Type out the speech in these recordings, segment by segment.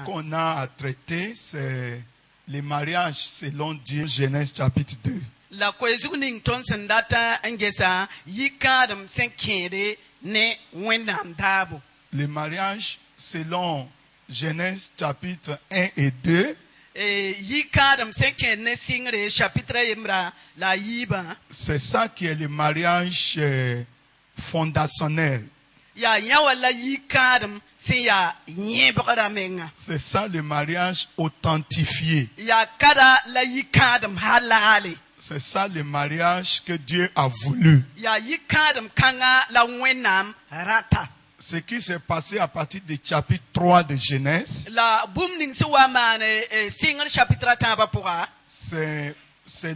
qu'on a à traiter, c'est les mariages selon Dieu, Genèse chapitre 2. La koezuning ton sendata ngesa yikadam senkere ne wendam dabo. Les mariages selon Genèse chapitre 1 et 2. Yikadam senkere ne singre chapitre yemra la yiba. C'est ça qui est le mariage fondationnel. Ya yawala yikadam se ya yebra menga. C'est ça le mariage authentifié. Ya kada la yikadam halale. C'est ça le mariage que Dieu a voulu. Ya yikadam kanga la wenam rata. Ce qui s'est passé à partir du chapitre 3 de Genèse, La boomning suwa mane single chapitre tamba pourra. c'est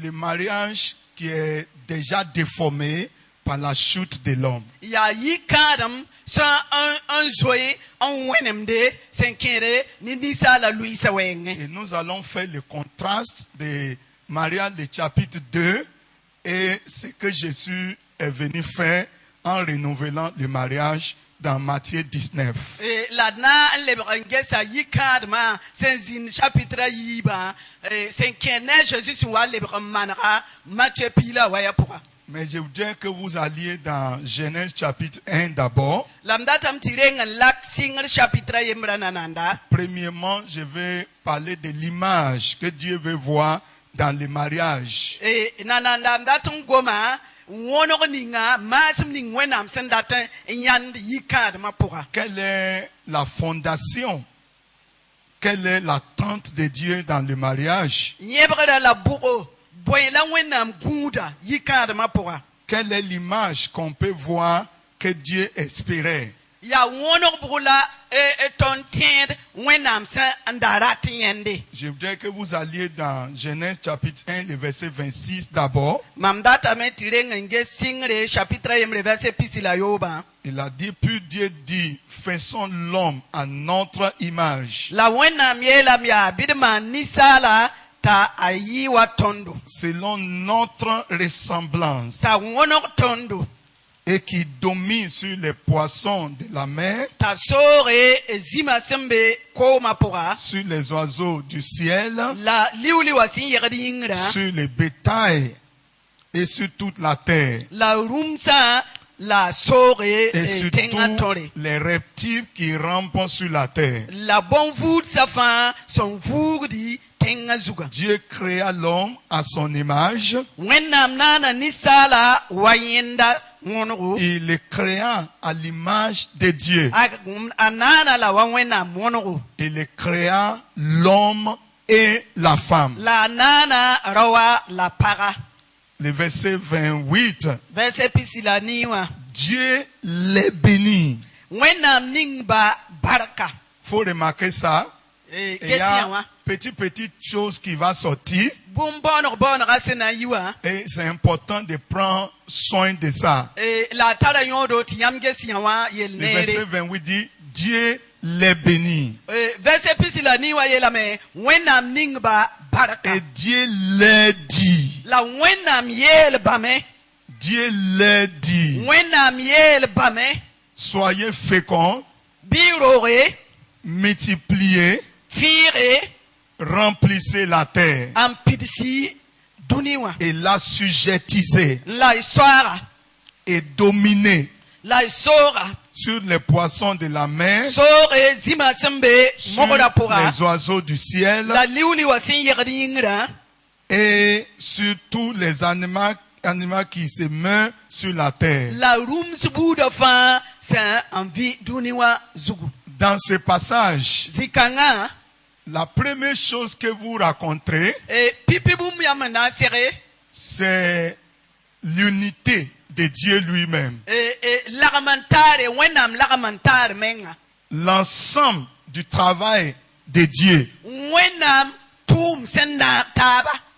le mariage qui est déjà déformé par la chute de l'homme. Ya yikadam sa un zoé un wenemde senkere ni nisa la luisa wenge. Et nous allons faire le contraste de mariage du chapitre 2 et ce que Jésus est venu faire en renouvelant le mariage dans Matthieu 19. La na le ngesa yikadma senzin chapitre yiba senkene Jésus wa le manara Matthieu pila waya pourra. Mais je voudrais que vous alliez dans Genèse chapitre 1 d'abord. Lamdatam tireng lak single chapitre yemranananda. Premièrement, je vais parler de l'image que Dieu veut voir dans le mariage. Nananda datung goma wono ninga masum ning wenam sendatan yand yikadma pourra. Quelle est la fondation? Quelle est l'attente de Dieu dans le mariage? Nyebra la bourreau. Quelle est l'image qu'on peut voir que Dieu espérait? Je voudrais que vous alliez dans Genèse chapitre 1, le verset 26 d'abord. Il a dit, puis Dieu dit, faisons l'homme à notre image. Selon notre ressemblance. Et qui domine sur les poissons de la mer, sur les oiseaux du ciel, sur les bétails et sur toute la terre, et sur tous les reptiles qui rampent sur la terre. Dieu créa l'homme à son image. Il le créa à l'image de Dieu. Il le créa l'homme et la femme. Le verset 28. Dieu les bénit. Faut remarquer ça. Il y a petite chose qui va sortir. Et c'est important de prendre soin de ça. Le verset 28 dit, Dieu les bénit. Et Dieu les dit. Dieu les dit. Soyez féconds. Multipliez. Remplissez la terre. Et la sujettissez. Et dominez. Sur les poissons de la mer. Sur les oiseaux du ciel. Et sur tous les animaux qui se meurent sur la terre. Dans ce passage, la première chose que vous raconterez, c'est l'unité de Dieu lui-même. L'ensemble du travail de Dieu.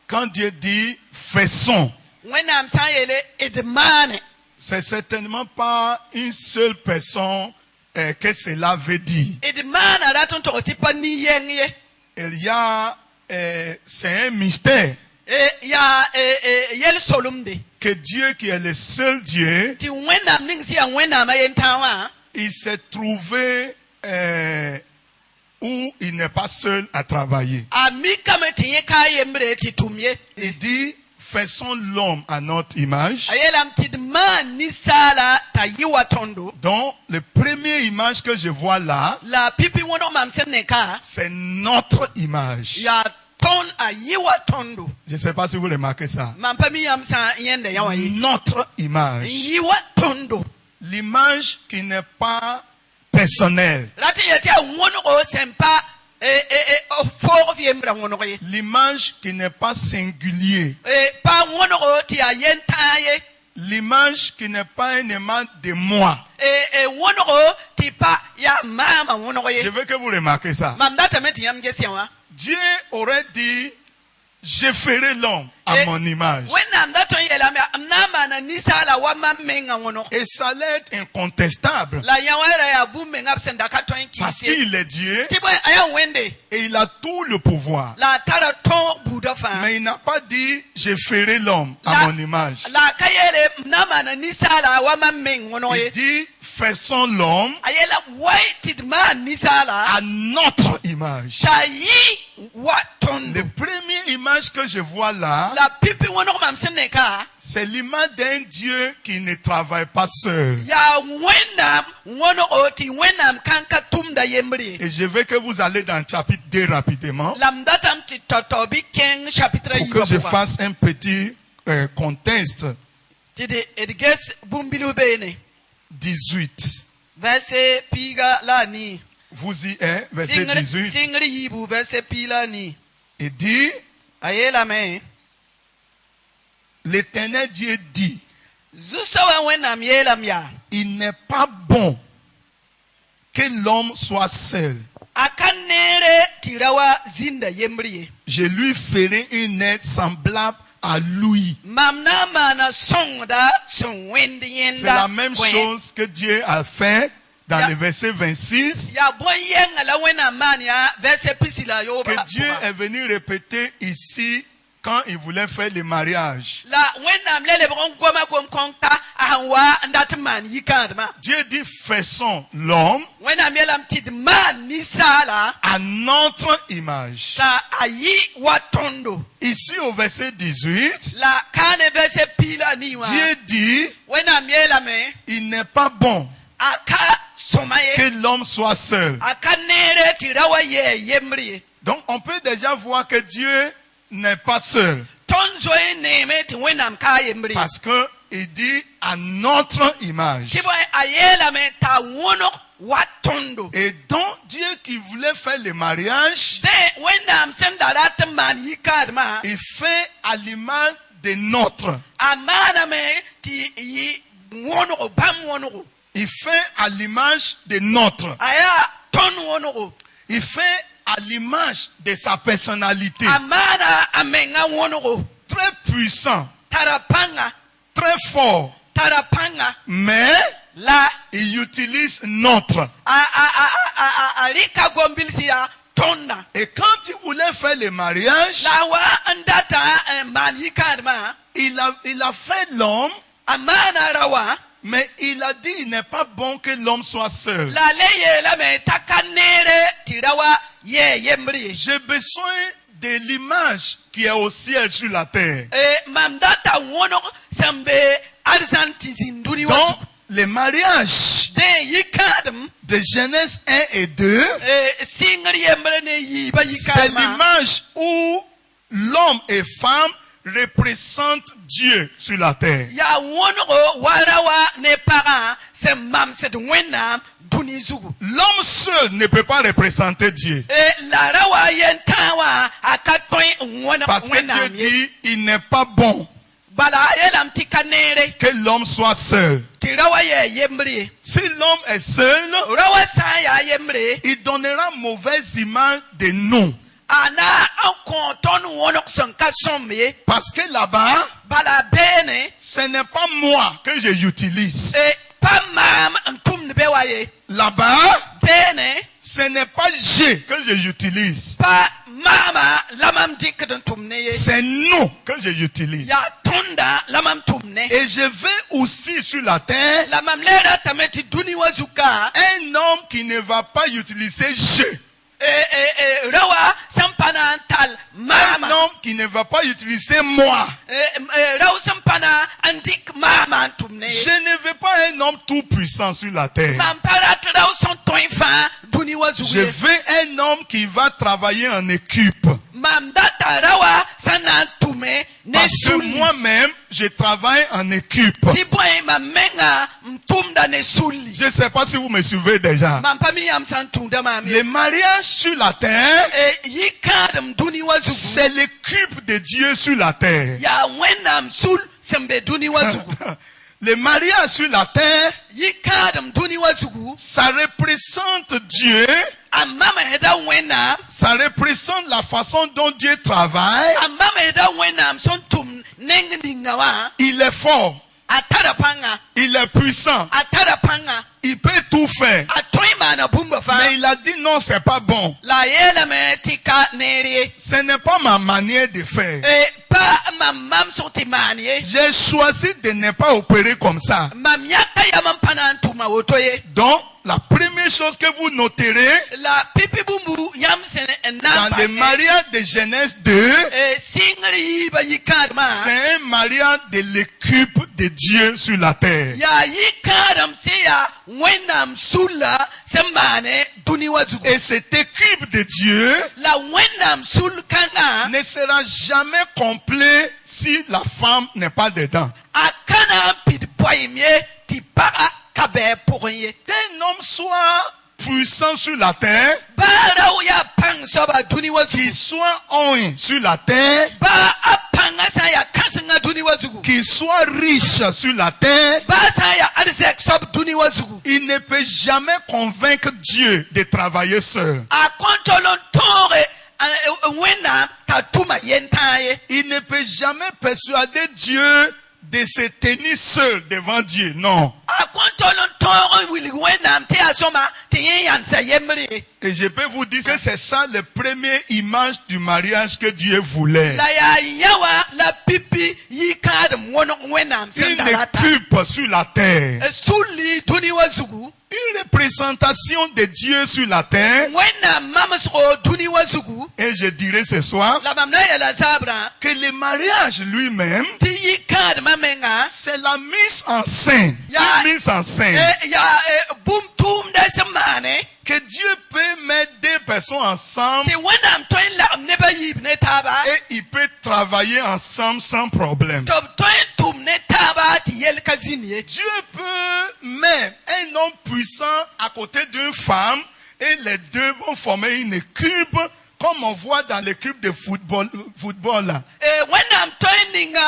Quand Dieu dit faisons, c'est certainement pas une seule personne que cela veut dire. Il y a, c'est un mystère. Que Dieu qui est le seul Dieu, il s'est trouvé où il ne n'est pas seul à travailler. ami kame tinye ka yembre ti tumye Il dit, faisons l'homme à notre image. ayelam ti man ni sala ta yiwa tondo Donc, la première image que je vois là, la pipi wono mam seneka c'est notre image. ya ton a yiwa tondo Je ne sais pas si vous remarquez ça. mampa mi yam sa yende yawa yi Notre image. yiwa tondo L'image qui n'est pas personnelle. lati yete wono o sempa fo fiembra wono ye L'image qui n'est pas singulier. pa wono o ti ayentaye L'image qui n'est pas un aimant de moi. wono o ti pa ya mama wono Je ye veux que vous remarquez ça. mam data meti yam gesiwa Dieu aurait dit, je ferai l'homme à mon image. when am that on yela na na nisala wa mamenga wono Et ça allait être incontestable. la yawara ya bumenga absenda ka ton Parce ki qu'il est Dieu tibo aya wende et il a tout le pouvoir. la tara ton budafa Mais il n'a pas dit, je ferai l'homme à mon image. la kayele nama na nisala wa mamenga wono Il ye dit, faisons l'homme ayela white man nisala à notre image. tayi wa tondo La première image que je vois là, la pipi wono mam seneka c'est l'image d'un Dieu qui ne travaille pas seul. ya wenam wono oti wenam kanka tumda yemri Et je veux que vous allez dans le chapitre 2 rapidement lamdatam ti totobi ken chapitre pour que je fasse un petit contexte. tidi edges bumbilu bene 18. verset piga lani Vous y êtes, verset 18. singri yibu verset pilani Il dit, ayela me l'Éternel Dieu dit, zusawa wenam yelam ya il n'est pas bon que l'homme soit seul. akanere tirawa zinda yemri Je lui ferai une aide semblable à lui. mamna mana sonda son wendi yenda C'est la même chose que Dieu a fait dans Ya- le verset 26, ya boyenga la wena mania verset pisila yo que Dieu est venu répéter ici quand il voulait faire le mariage. la wena mlele bon goma gom konta ahwa ndatman yikadma Dieu dit, faisons l'homme wena melam tidman ni sala à notre image. ta ayi watondo Ici au verset 18, la kane verset pila niwa Dieu dit, wena miela me il n'est pas bon aka somaye que l'homme soit seul. akanere tirawa ye yemri Donc on peut déjà voir que Dieu n'est pas seul. tonzo neme ti wenam ka yemri Parce que il dit à notre image. tibo ayela me ta wono watondo Et donc Dieu qui voulait faire le mariage, de wenam sendarat man yikadma il fait à l'image de notre. amana me ti yi wono bam wono Il fait à l'image de notre. aya ton wono Il fait à l'image de sa personnalité. amana amenga wono Très puissant, tarapanga très fort. Mais la il utilise notre. alika gombilsia tonna Et quand il voulait faire le mariage, la wa andata man yikadma il a fait l'homme, amana rawa mais il a dit il n'est pas bon que l'homme soit seul. la leye la me takanere tirawa ye yemri J'ai besoin de l'image qui est au ciel sur la terre. mamdata wono sembe arzanti zinduri Donc, wasu le mariage de yikadm de Genèse 1 et 2, singri yemre ne yiba c'est yikadma l'image où l'homme et femme représentent Dieu sur la terre. ya wono warawa ne para se mam se wenam dunizugu L'homme seul ne peut pas représenter Dieu. la rawa yentawa akatoy wona Parce que Dieu wenam dit, il n'est pas bon bala yelam tikanere que l'homme soit seul. tirawa ye yemri Si l'homme est seul, rawa sa ya yemri il donnera mauvaise image de nous. ana ankonton wono sanka somme Parce que là-bas, bala bene ce n'est pas moi que j'utilise. pa mam antum ne bewaye Là-bas, bene ce n'est pas je que j'utilise. pa mama lamam dikdon tumne C'est nous que j'utilise. ya tonda lamam tumne Et je vais aussi sur la terre lamam lera tameti duni wazuka un homme qui ne va pas utiliser je. rawa sampana tal Un mama homme qui ne va pas utiliser moi. raw sampana andik mama tumne Je ne veux pas un homme tout puissant sur la terre. mamparat raw son toinfa duni Je wazuwe veux un homme qui va travailler en équipe. mamdata rawa sana tume ne Parce que suli moi-même, je travaille en équipe. ti boy mamenga mtumda ne suli Je ne sais pas si vous me suivez déjà. mampami yam san tunda mami Les mariages sur la terre, yikadam duni wazugu c'est l'équipe de Dieu sur la terre. ya wenam sul sembe duni wazugu Les mariages sur la terre, yikadam duni wazugu ça représente Dieu. amama heda wenam Ça représente la façon dont Dieu travaille. amama heda wenam son tum nengdingawa Il est fort. atara panga Il est puissant. atara panga Il peut tout faire. atoima na bumba fa Mais il a dit non, c'est pas bon. la yela me tika nere Ce n'est pas ma manière de faire. pa mamam sorti manie J'ai choisi de ne pas opérer comme ça. mam yaka yamam panantuma wotoye Donc, la première chose que vous noterez la pipi bumbu yam sen dans le mariage de Genèse 2, singri ba yikadma c'est un mariage de l'équipe de Dieu sur la terre. ya yikadam se ya wenam sulla semane duni wazugu Et cette équipe de Dieu la wenam sul kanga ne sera jamais complet si la femme n'est pas dedans. akana pid boymie ti para kabe pourye Qu'un homme soit puissant sur la terre, bara ya pang soba duni qu'il wazugu soit un sur la terre, ba apanga sa ya kasanga duni wazugu qu'il soit riche sur la terre, ba sa ya arzek sob duni wazugu il ne peut jamais convaincre Dieu de travailler seul. a kontolon tore wena tatuma yentaye Il ne peut jamais persuader Dieu de se tenir seul devant Dieu. Non. a kontolon tore wili wena te asoma te yan sa yemri Et je peux vous dire que c'est ça la première image du mariage que Dieu voulait. la ya yawa la pipi yikad wono wena Une msendalata équipe sur la terre. suli duni wazugu Une représentation de Dieu sur la terre. wena mamasro duni wazugu Et je dirais ce soir la mamna ya la zabra que le mariage lui-même, ti yikad mamenga c'est la mise en scène. Ya- Une mise en scène. ya bum tum da semane Que Dieu peut mettre deux personnes ensemble ti wena mtoin la neba yib ne taba et ils peuvent travailler ensemble sans problème. Tom toin tum ne taba ti yel kazini Dieu peut mettre un homme puissant à côté d'une femme et les deux vont former une équipe comme on voit dans l'équipe de football là. wena mtoin ninga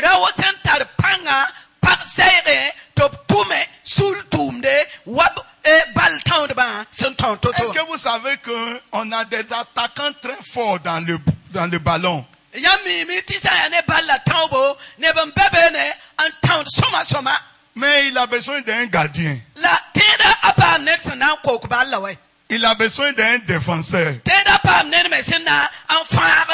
rawo sentar panga pak seire top tume sul tumde wab bal town ba senton toto Est-ce que vous savez qu'on a des attaquants très forts dans le ballon? yami mi tisa ya ne balla tawbo ne ban bebe ne an town soma Mais il a besoin d'un gardien. la tenda apam ne sana ko ko balla wai Il a besoin d'un défenseur. tenda pam ne me sina an fa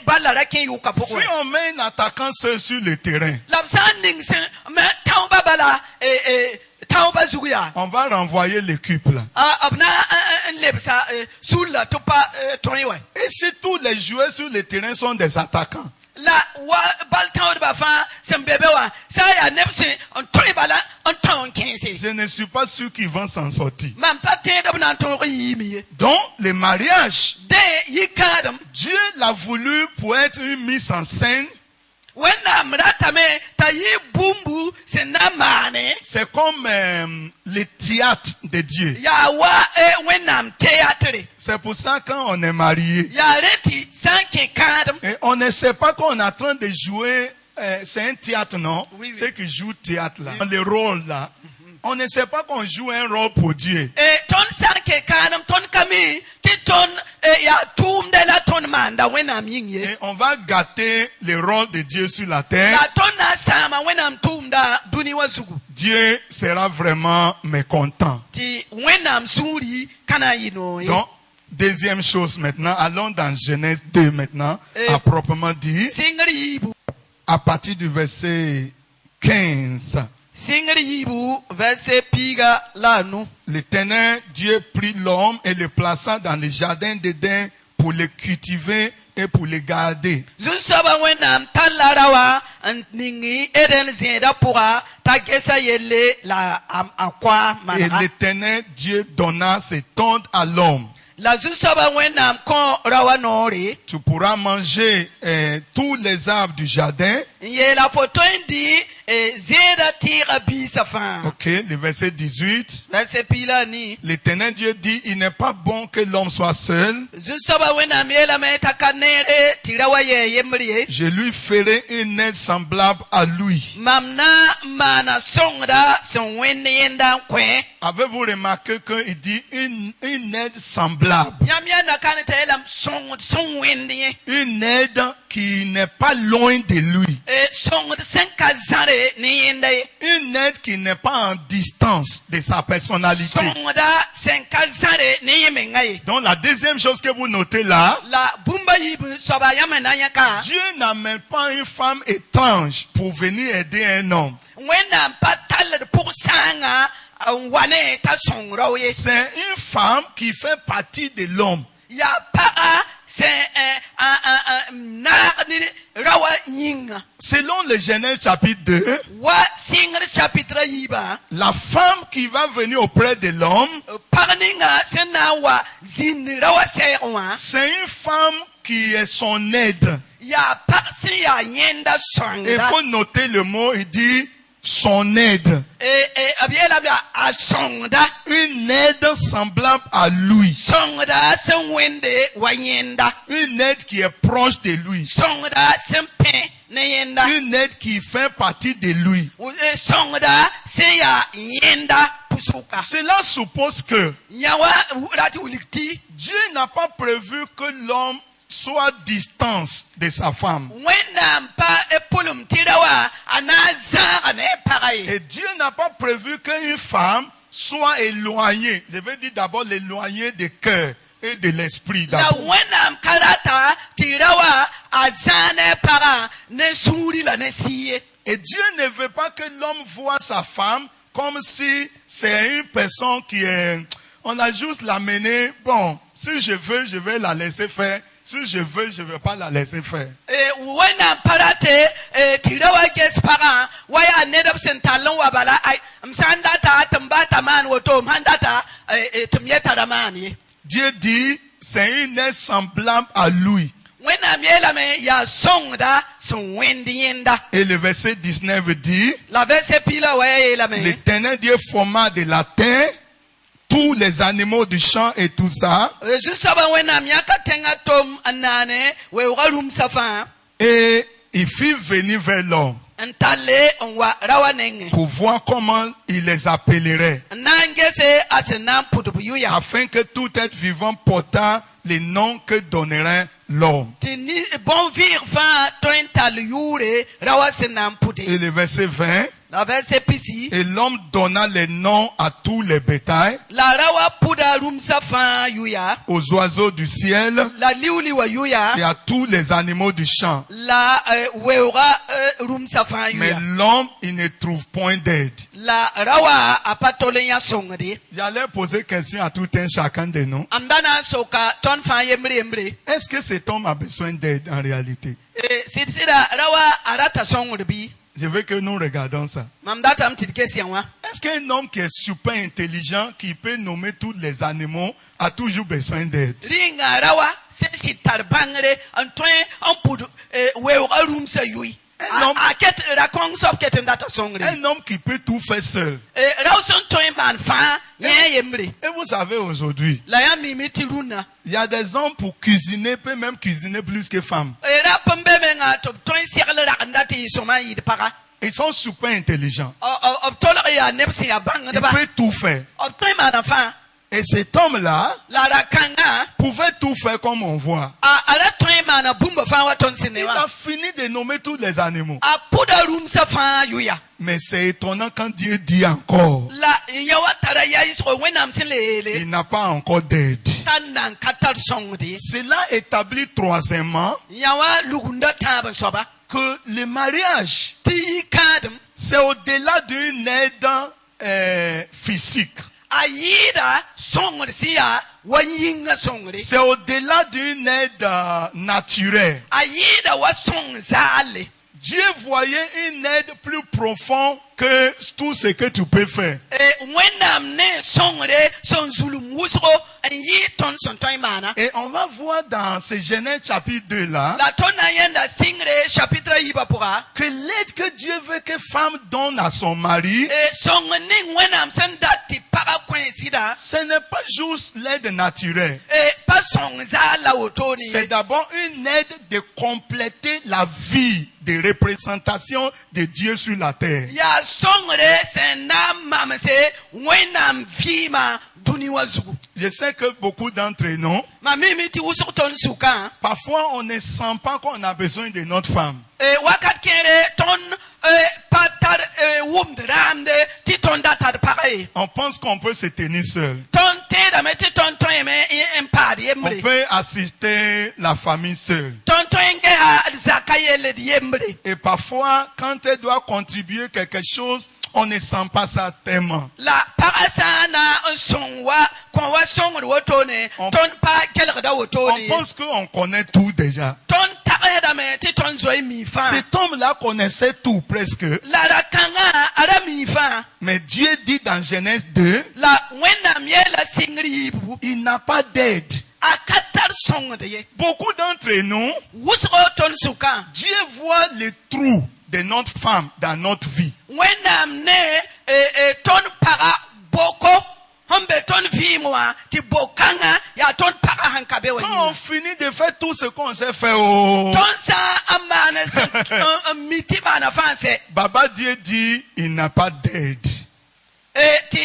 balla rakin yu ka Si poko on met un attaquant seul sur le terrain, labsan ning sen me tawba bala tawba zuya on va renvoyer l'équipe là. abna lebsa sulla topa toywa Et si tous les joueurs sur le terrain sont des attaquants, la wa bal tawba ba fa sem bebe wa sa ya nepse on toy bala on tawn kense je ne suis pas sûr qu'ils vont s'en sortir. man patin da bana ton yimi Donc, le mariage, de yikadam Dieu l'a voulu pour être une mise en scène. wena mratame tayi bumbu senamane C'est comme le théâtre de Dieu. ya wa wenam théâtre C'est pour ça quand on est marié, ya reti sanke kadam et on ne sait pas qu'on est en train de jouer, c'est un théâtre, non? Oui, oui. Ceux qui jouent théâtre là, le rôle là. On ne sait pas qu'on joue un rôle pour Dieu. ton sanke kadam ton kami ti ton ya tum de la ton manda wenam yinye Et on va gâter le rôle de Dieu sur la terre. la ton na sama wenam tum da duni wazugu Dieu sera vraiment mécontent. ti wenam suri kana yino Donc, deuxième chose maintenant, allons dans Genèse 2 maintenant, à proprement dit, singri yibu à partir du verset 15. Singri yibu verset piga lanu. L'Éternel Dieu prit l'homme et le plaça dans le jardin d'Éden pour le cultiver et pour le garder. Zusaba wenam talarawa ningi eden zenda pura tagesa yele la akwa Et manara. l'Éternel Dieu donna cet ordre à l'homme. La zusaba wenam kon rawa nori. Tu pourras manger tous les arbres du jardin. Ye la photo indi zenda tira bisafan. Ok, le verset 18. Verset pila ni. L'Éternel Dieu dit, il n'est pas bon que l'homme soit seul. Zusaba wenam yela me takanere tirawa ye yemri. Je lui ferai une aide semblable à lui. Mamna mana songra son wenda kwe. Avez-vous remarqué qu'il dit une aide semblable? Yamya na kanete elam son wendi. Une aide qui n'est pas loin de lui. Song senkazare ni yenda. Une aide qui n'est pas en distance de sa personnalité. Songra senkazare ni yemengai. Donc la deuxième chose que vous notez là, La bumba yibu soba yamena yaka. Dieu n'amène pas une femme étrange pour venir aider un homme. Wena patal pour sanga wane ta songroye. C'est une femme qui fait partie de l'homme. Ya para c'est na ni rawa yinga. Selon le Genèse chapitre 2, Wa singre chapitre yiba. la femme qui va venir auprès de l'homme, Parninga sena wa zin rawa serwa. c'est une femme qui est son aide. Ya parsi ya yenda Il songra. faut noter le mot, il dit son aide. Abiela bia asonda. Une aide semblable à lui. Songra sen wende wa yenda. Une aide qui est proche de lui. Songra sen pe ne yenda. Une aide qui fait partie de lui. Songra sen ya yenda pusuka. Cela suppose que Yawa rati ulikti. Dieu n'a pas prévu que l'homme soit distance de sa femme. Wena mpa epulum tirawa anaza ne parai. Et Dieu n'a pas prévu qu'une femme soit éloignée. Je veux dire d'abord l'éloignée du cœur et de l'esprit. La d'abord. wena mkarata tirawa azane para ne suri la ne siye. Et Dieu ne veut pas que l'homme voie sa femme comme si c'est une personne qui est... On a juste l'amener. Bon, si je veux, je vais la laisser faire. Si je veux, je ne vais pas la laisser faire. Wena parate tirawa kes para waya nedop sentalon wabala ay msandata tambata man woto mandata tumyeta ramani. Dieu dit, c'est une aide semblable à lui. Wena miela me ya sonda son wendi yenda. Et le verset 19 dit, La verse pila waya la me. l'Éternel Dieu forma de la terre tous les animaux du champ et tout ça. Jusaba wena miaka tenga tom anane we warum safa. Et il fit venir vers l'homme Ntale onwa rawanenge. pour voir comment il les appellerait. Nangese asena putubuyuya. Afin que tout être vivant portât les noms que donnerait l'homme. Tini bon vir fa tointal yure rawasena puti. Et le verset 20. La verse pisi. Et l'homme donna les noms à tous les bétails, La rawa puda rum safa yuya. aux oiseaux du ciel La liuli wa yuya. et à tous les animaux du champ. La weura rum safa Mais yuya. l'homme, il ne trouve point d'aide. La rawa apatolenya songri. J'allais poser question à tout un chacun de nous. Ambana soka ton fa yemri. Est-ce que cet homme a besoin d'aide en réalité? Sida rawa arata songri bi. Je veux que nous regardons ça. Mamdata mtidikesi yanwa. Est-ce qu'un homme qui est super intelligent, qui peut nommer tous les animaux, a toujours besoin d'aide? Ringa rawa se tarbangre antoin ampudu weura rum sa yui. Aket rakong sop ketendata songri. Un homme qui peut tout faire seul. Rawson toin man fa yemri. Et vous savez aujourd'hui, La ya mimiti runa. il y a des hommes pour cuisiner, peut même cuisiner plus que femmes. Era pombe menga to toin sirle rakandati soma yid para. Ils sont super intelligents. Obtola ya nepsi ya bang Ils de ba. peuvent tout faire. Obtoin man fa. Et cet homme-là La rakanga pouvait tout faire comme on voit. ara toin man bumba fa wa ton Il sinewa. a fini de nommer tous les animaux. A puda room sa fa yuya. Mais c'est étonnant quand Dieu dit encore, La yawa tara ya isro wenam silele. il n'a pas encore d'aide. Tanan katar songdi. Cela établit troisièmement Yawa lugunda taba soba. que le mariage, Ti kadem. c'est au-delà d'une aide physique. Ayida songre siya wa yinga songre. C'est au-delà d'une aide naturelle. Ayida wa song zale. Dieu voyait une aide plus profonde que tout ce que tu peux faire. Wenam ne songre son zulu musro en yi ton son toimana. Et on va voir dans ce Genèse chapitre 2 là La tona yenda singre chapitre yiba pura. que l'aide que Dieu veut que femme donne à son mari, Song ning wenam sendati para coïncida. ce n'est pas juste l'aide naturelle. Pas song zala otoni. C'est d'abord une aide de compléter la vie de représentation de Dieu sur la terre. Ya songre sena mamse wenam vima duni wazugu. Je sais que beaucoup d'entre nous, Mamimi ti usuk ton suka. parfois on ne sent pas qu'on a besoin de notre femme. Wakat kere ton patar wumdramde ti ton datar pareil. On pense qu'on peut se tenir seul. Ton te da meti ton ton eme empadi On embre. peut assister la famille seule. Ton ton enge ha zakayele di embre. Et parfois, quand elle doit contribuer quelque chose, on ne sent pas ça tellement. La parasana songwa kwa songro wotone ton pa kelgda On wotone. pense qu'on connaît tout déjà. Ton tare da meti ton zoi mi fa. Cet homme-là connaissait tout presque. La rakanga ara mi fa. Mais Dieu dit dans Genèse 2, La wena miela singri bu. il n'a pas d'aide. Akatar songde ye. Beaucoup d'entre nous, Wusro ton suka. Dieu voit les trous de notre femme dans notre vie. Wenam ne ton para boko hombe ton vimwa ti bokanga ya ton para hankabe Quand on wani. finit de faire tout ce qu'on sait faire, oh, Ton sa amana miti mana fanse. Baba Dieu dit, il n'a pas d'aide. Ti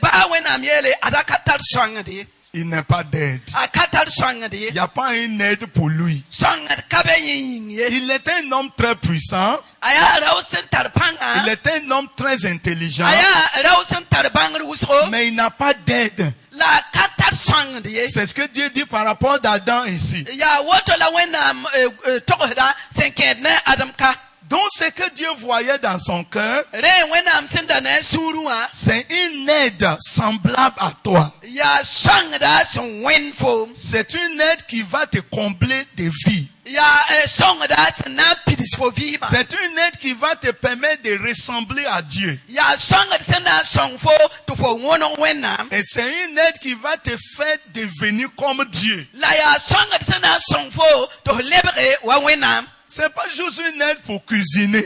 ba wenam yele adakatar swangadi. Il n'a pas d'aide. Akatar swangadi. Il n'y a pas une aide pour lui. Swangad kabe yin ye. Il est un homme très puissant. Aya rausen tarpanga. Il est un homme très intelligent. Aya rausen tarbangru wusro. Mais il n'a pas d'aide. La katar swangadi ye. C'est ce que Dieu dit par rapport d'Adam ici. Ya woto la wenam tokoda senked ne adamka. Donc ce que Dieu voyait dans son cœur, Re wenam sendane surua. c'est une aide semblable à toi. Ya sangda son wenfo. C'est une aide qui va te combler de vie. Ya sangda na pidis fo viva. C'est une aide qui va te permettre de ressembler à Dieu. Ya sangda sena songfo to fo wono wenam. Et c'est une aide qui va te faire devenir comme Dieu. La ya sangda sena songfo to lebre wa wenam. C'est pas juste une aide pour cuisiner.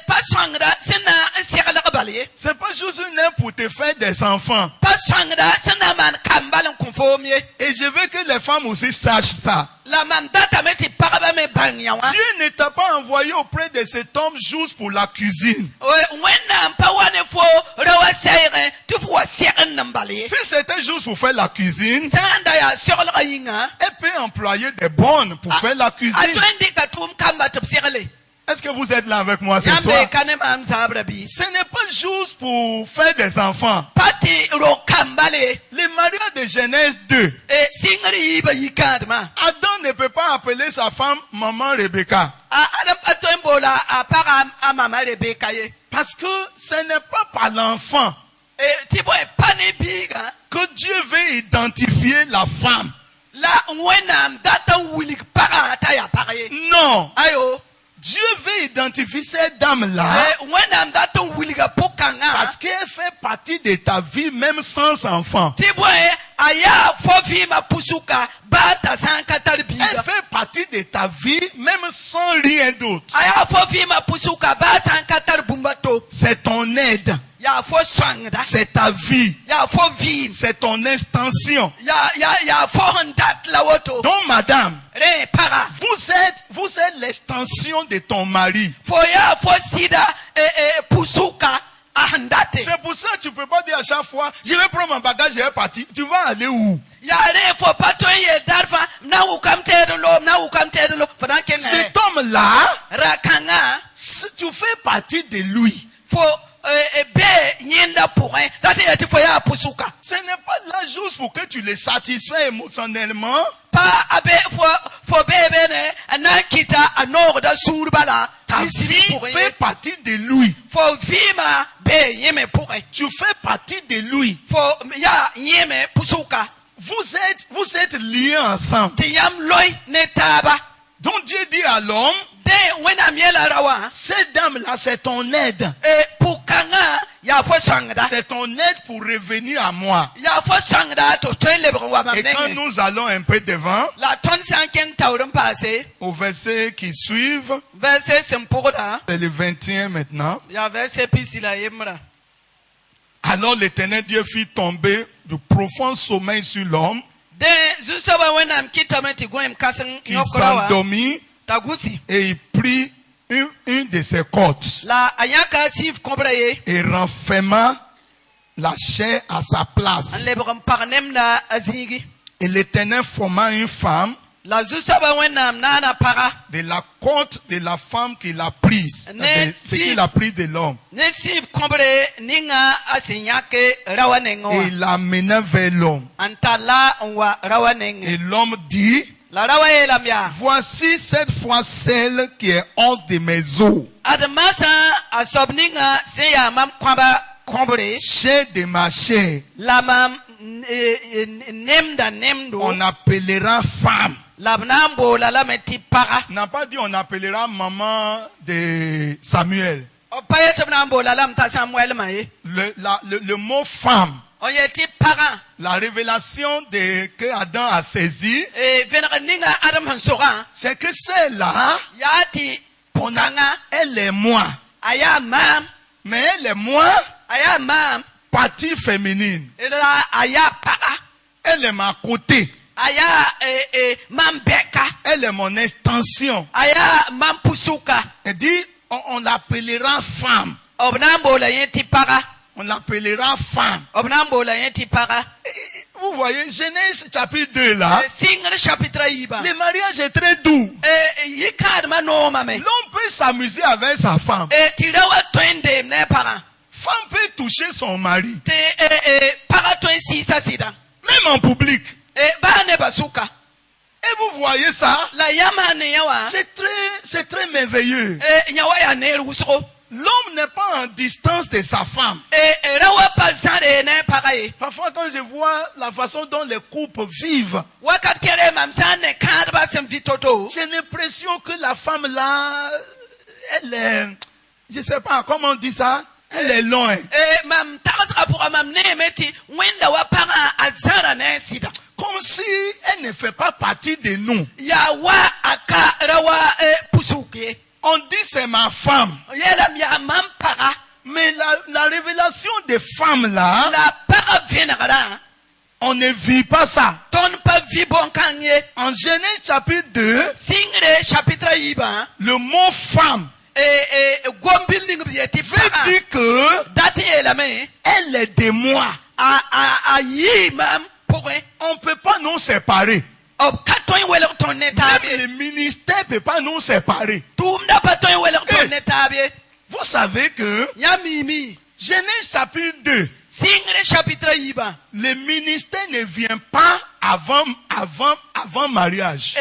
Pas sangda sena serla balé. C'est pas juste une aide pour te faire des enfants. Pas sangda sena man kambalan konfomie. Et je veux que les femmes aussi sachent ça. La mandata meti paraba me banyawa. Dieu ne t'a pas envoyé auprès de cet homme juste pour la cuisine. Wenam pa wane fo rawa sayre tu fo seren nambalé. Si c'était juste pour faire la cuisine, Sanda ya serla yinga. elle peut employer des bonnes pour faire la cuisine. Atwendi katum kamba topserele. Est-ce que vous êtes là avec moi ce soir? Yambe kanema amzabrabi. Ce n'est pas juste pour faire des enfants. Pati ro kambale. Le mariage de Genèse 2, Singri iba yikadma. Adam ne peut pas appeler sa femme maman Rebecca. Adam atombola apara amama Rebecca ye. Parce que ce n'est pas par l'enfant Tibo e pane biga. que Dieu veut identifier la femme. La wenam data wilik para ataya pare. Non. Ayo. Dieu veut identifier cette dame-là Wenam data wiliga pokang. parce qu'elle fait partie de ta vie même sans enfant. Tibo e aya fofi ma pusuka bata sankatar Elle biga. fait partie de ta vie même sans rien d'autre. Aya fofi ma pusuka ba sankatar bumbato. C'est ton aide. Ya fo swangda. C'est ta vie. Ya fo vi. C'est ton extension. Ya fo hondat la woto. Donc, madame, Re para. vous êtes l'extension de ton mari. Fo ya fo sida pusuka ahandate. C'est pour ça que tu ne peux pas dire à chaque fois, je vais prendre mon bagage, je vais partir. Tu vas aller où? Ya re fo patoye darfa na ukam tedelo fadan kenga. Cet homme-là, Rakanga tu fais partie de lui. fo be yenda pourrin. Dati yati fo ya pusuka. Ce n'est pas là juste pour que tu les satisfais émotionnellement. Pa abe fo bebe ne anakita anor da surbala. Ta vie fait partie de lui. fo vima be yeme puke. Tu fais partie de lui. Fo ya yeme pusuka. Vous êtes liés ensemble. Ti yam loy ne taba. Donc Dieu dit à l'homme, De wena miela rawa. cette dame-là, c'est ton aide. E pukanga ya fo sangda. C'est ton aide pour revenir à moi. Ya fo sangda to twenle wa Et quand mamnenge. nous allons un peu devant, La ton sanken taurum passé. au verset qui suivent, Verset sempoda. c'est le 21 maintenant. Ya verset pisila yemra. Alors l'Éternel Dieu fit tomber du profond sommeil sur l'homme, De zusaba wenam kitameti gwem kasen qui nyokorawa. s'endormit Tagusi. et il prit une de ses côtes La ayaka sif kombraye. et renferma la chair à sa place. Lebram parnem na azigi. Et l'Éternel forma une femme La zusaba wenam nana para. de la côte de la femme qu'il a prise, Ne ce qu'il a pris de l'homme. Ne sif kombre ninga asinyake rawanengo. Et il l'amena vers l'homme. Antala wa rawaneng. Et l'homme dit, La rawaye lamya. voici cette fois celle qui est os de mes os, Admasa asobninga seya mam kwamba kombre. chair de ma chair. La mam nemda nemdo. On appellera femme. Labnambo la lameti para. On n'a pas dit on appellera maman de Samuel. Opayetabnambo la lamta Samuel maye. Le mot femme, Oyeti para. la révélation que Adam a saisi, Venra ninga Adam hansora. c'est que celle-là, Yati pukanga. elle est moi. Aya mam. Mais elle est moi, Aya mam. partie féminine. La aya para. Elle est ma côté. Aya mam beka. Elle est mon extension. Aya mam pusuka. Elle dit, on l'appellera femme. Obnambo la yenti para. On l'appellera femme. Obnambo la yenti para. Vous voyez, Genèse chapitre 2 là, Singre chapitre iba. le mariage est très doux. Yikad mano mame. L'homme peut s'amuser avec sa femme. Tirawa twende ne para. Femme peut toucher son mari, Te para twen sisa sida. même en public. Ba ne basuka. Et vous voyez ça, La yama ne yawa. c'est très merveilleux. Nyawa ya ne rusro. L'homme n'est pas en distance de sa femme. Rawa palsare ne para ye. Parfois, quand je vois la façon dont les couples vivent, Wakat kere mamsane kadba sem vitoto. j'ai l'impression que la femme là, elle est, je sais pas comment on dit ça, elle est loin. Mam takas apura mam ne meti wenda wa para azara ne sida. Comme si elle ne fait pas partie de nous. Ya wa aka rawa pusuke. On dit c'est ma femme. Yelam ya mam para. Mais la révélation des femmes là, La para venagara. on ne vit pas ça. Ton pa vibon kanye. En Genèse chapitre 2, Singre chapitre iba. le mot femme Gom building yeti veut para. dire que Dati elame. elle est de moi. A yi mam pourrait. On ne peut pas nous séparer. Ob katoy Wellington ne Même tabe. le ministère ne peut pas nous séparer. Tumda patoy Wellington ne tabe. Vous savez que Ya mimi. Genèse chapitre 2, Singre chapitre iba. le ministère ne vient pas avant mariage.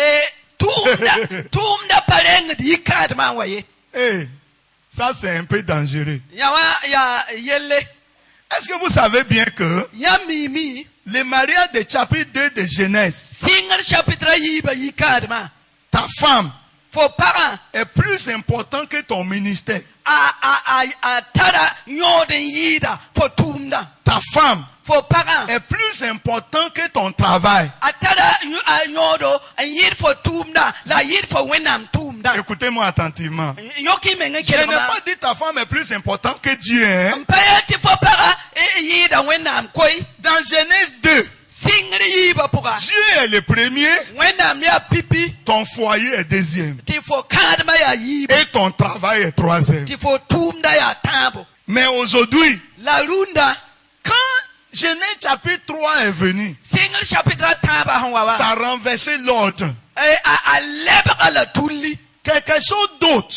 Tumda pareng di kadma waye. Eh, ça c'est un peu dangereux. Yawa ya yelle. Est-ce que vous savez bien que Ya mimi. le mariage de chapitre 2 de Genèse, Singre chapitre iba yikadma. ta femme Fo para. est plus important que ton ministère. A tada yoden yida. Fo tumda. Ta femme Fo para. est plus important que ton travail. A tada yodo. A yid fo tumda. La yid fo wenam tumda. Écoutez-moi attentivement. Yoki menge Je n'ai kelma. pas dit ta femme est plus importante que Dieu. Hein? Mpayati fo para. Yida wenam koi. Dans Genèse 2, Singre yiba puka. Dieu est le premier, Wenam ya pipi. ton foyer est deuxième Tifo kadma ya yiba. et ton travail est troisième. Tifo tumda ya tambo. Mais aujourd'hui, La runda. quand Genèse chapitre 3 est venu, Single chapitre tamba hanwawa. ça a renversé l'ordre. A lebra la tulli. Quelque chose d'autre.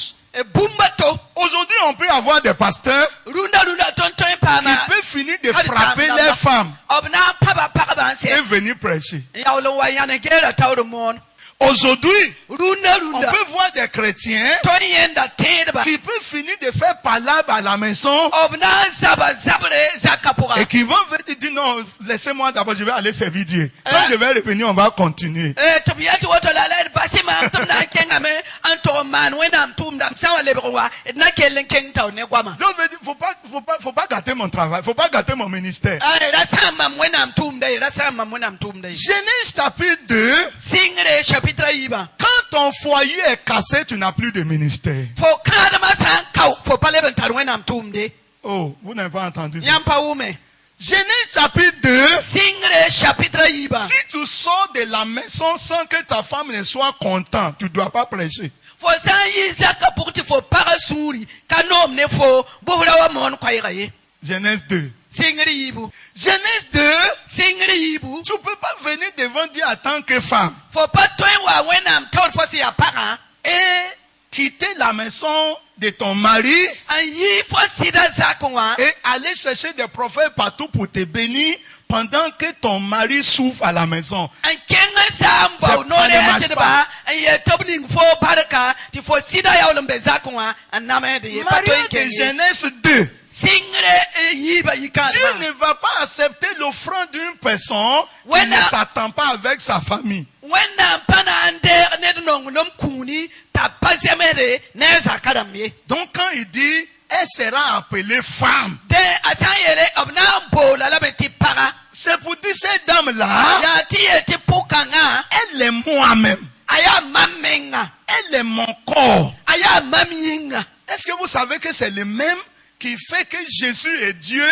Bumbato. Aujourd'hui, on peut avoir des pasteurs Runda tonton qui pama. peuvent finir de frapper les femmes Obna papa et venir prêcher. Yaolo wayane gera tawdo mon. Aujourd'hui, Runda on runda. peut voir des chrétiens Tony yenda tedba. qui peuvent finir de faire palabre à la maison Obna zaba zabre zakapura. et qui vont venir dire non, laissez-moi d'abord, je vais aller servir Dieu. Quand je vais revenir, on va continuer. Tobiati woto la la basima amtumna kenga me anto man wena amtumda msawa lebrowa na kelen kenta one kwama. Donc, je veux dire, faut pas gâter mon travail, faut pas gâter mon ministère. Rasama mwena amtumda, rasama mwena amtumda. Genèse chapitre 2, Singre chapitre iba. quand ton foyer est cassé, tu n'as plus de ministère. Faut kadama san kau, faut pas leben tarwena amtumde. Oh, vous n'avez pas entendu ça. Yampa ume. Genèse chapitre 2, Singre chapitre iba. si tu sors de la maison sans que ta femme ne soit contente, tu ne dois pas prêcher. Faut san yizaka pourti faut parasuri. Kanom ne faut, bohra wa mon kwairaye. Genèse 2. Singre ibu. Genèse 2, Singre ibu. tu ne peux pas venir devant Dieu en tant que femme Faut pas toi wa wena amtor faut si apara. et quitter la maison de ton mari Ayi faut sida zakwa. et aller chercher des prophètes partout pour te bénir pendant que ton mari souffre à la maison. An kenga sambo Ça no ne le marche sidba ay tobning fo baraka ti fo sida ya ulumbe zakwa aname de Marie pato de kengi Genèse 2. singre yiba yikana Dieu ne va pas accepter l'offrande d'une personne qui When ne I- s'attend pas avec sa famille. wena pana ande ne no nom kuni ta pazemere ne zakadamye Donc quand il dit, elle sera appelée femme, de asayele obna bola la beti para c'est pour dire cette dame-là, ya ti eti pukanga elle est moi-même. aya mamenga Elle est mon corps. aya maminga. Est-ce que vous savez que c'est le même qui fait que Jésus est Dieu?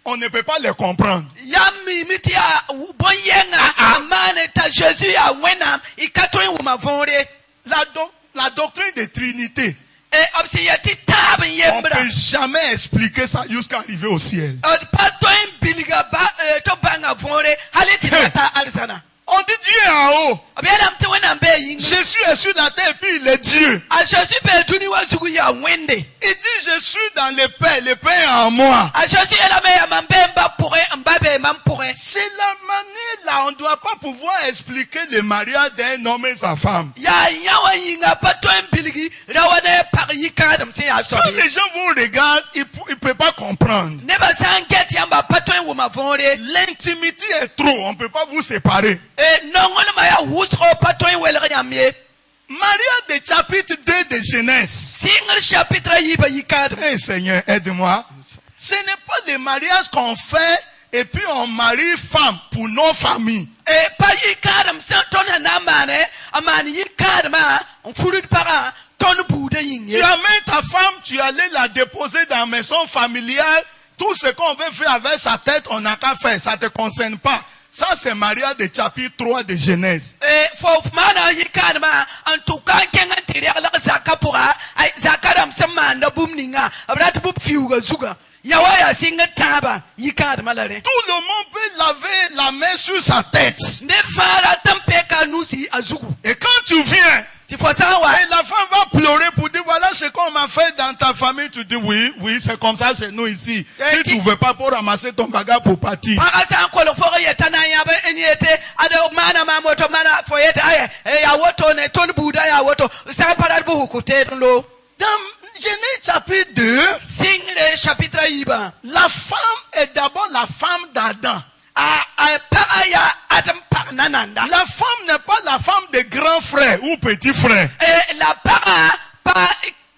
On ne peut pas le comprendre. Yami mitia boyenga amane ta Jésus ya wena ikatoy umavore La doctrine de Trinité, e obsiyati tab on ne yembra peut jamais expliquer ça jusqu'à arriver au ciel. od patoy biliga ba to banga vore haliti ta alsana On dit Dieu est en haut. obiala mte wena mbe yinga Jésus est sur la terre et puis il est Dieu. a Jésus be duni wazugu ya wende Il dit je suis dans le Père est en moi. a Jésus ela me ya mambemba pour mbabe mampure. C'est la manière là, on ne doit pas pouvoir expliquer le mariage d'un homme et sa femme. Ya yawa yinga patoy biligi rawane par yikadam se ya Quand sobi les gens vous regardent, ils ne peuvent pas comprendre. neba sanket yamba patoy umavore L'intimité est trop, on ne peut pas vous séparer. nongol maya wusro patoy welga yamye Maria de chapitre 2 de Genèse. Singre chapitre yiba yikad. Eh Seigneur, aide-moi. Ce n'est pas le mariage qu'on fait et puis on marie femme pour nos familles. Pa yikadam san ton na mane amani yikad ma furut para ton bude Tu yinye. amènes ta femme, tu allais la déposer dans la maison familiale. Tout ce qu'on veut faire avec sa tête, on n'a qu'à faire. Ça ne te concerne pas. Ça, c'est Maria de chapitre 3 de Genèse. Fof mana yikad ma en tout cas kenga tiri ala zakapura ay zakadam sama na bumninga abrat bub fiuga zuga. Yawaya singa taba yikad malare. Tout le monde peut laver la main sur sa tête. Ne fara tampeka nusi azugu. Et quand tu viens, Tifosawa et la femme va pleurer pour dire voilà ce qu'on m'a fait dans ta famille. Tu dis oui, c'est comme ça chez nous ici. Si tu ne veux pas pour ramasser ton bagage pour partir. Parasa ankolo foro yetana yabe enyete ado mana mamoto mana foyete aye ya woto ne ton buda ya woto sa parad bu hukute lo. Dans Genèse chapitre 2, Singre chapitre iba la femme est d'abord la femme d'Adam. a para ya adam parnananda. La femme n'est pas la femme de grand frère ou petit frère. La para pa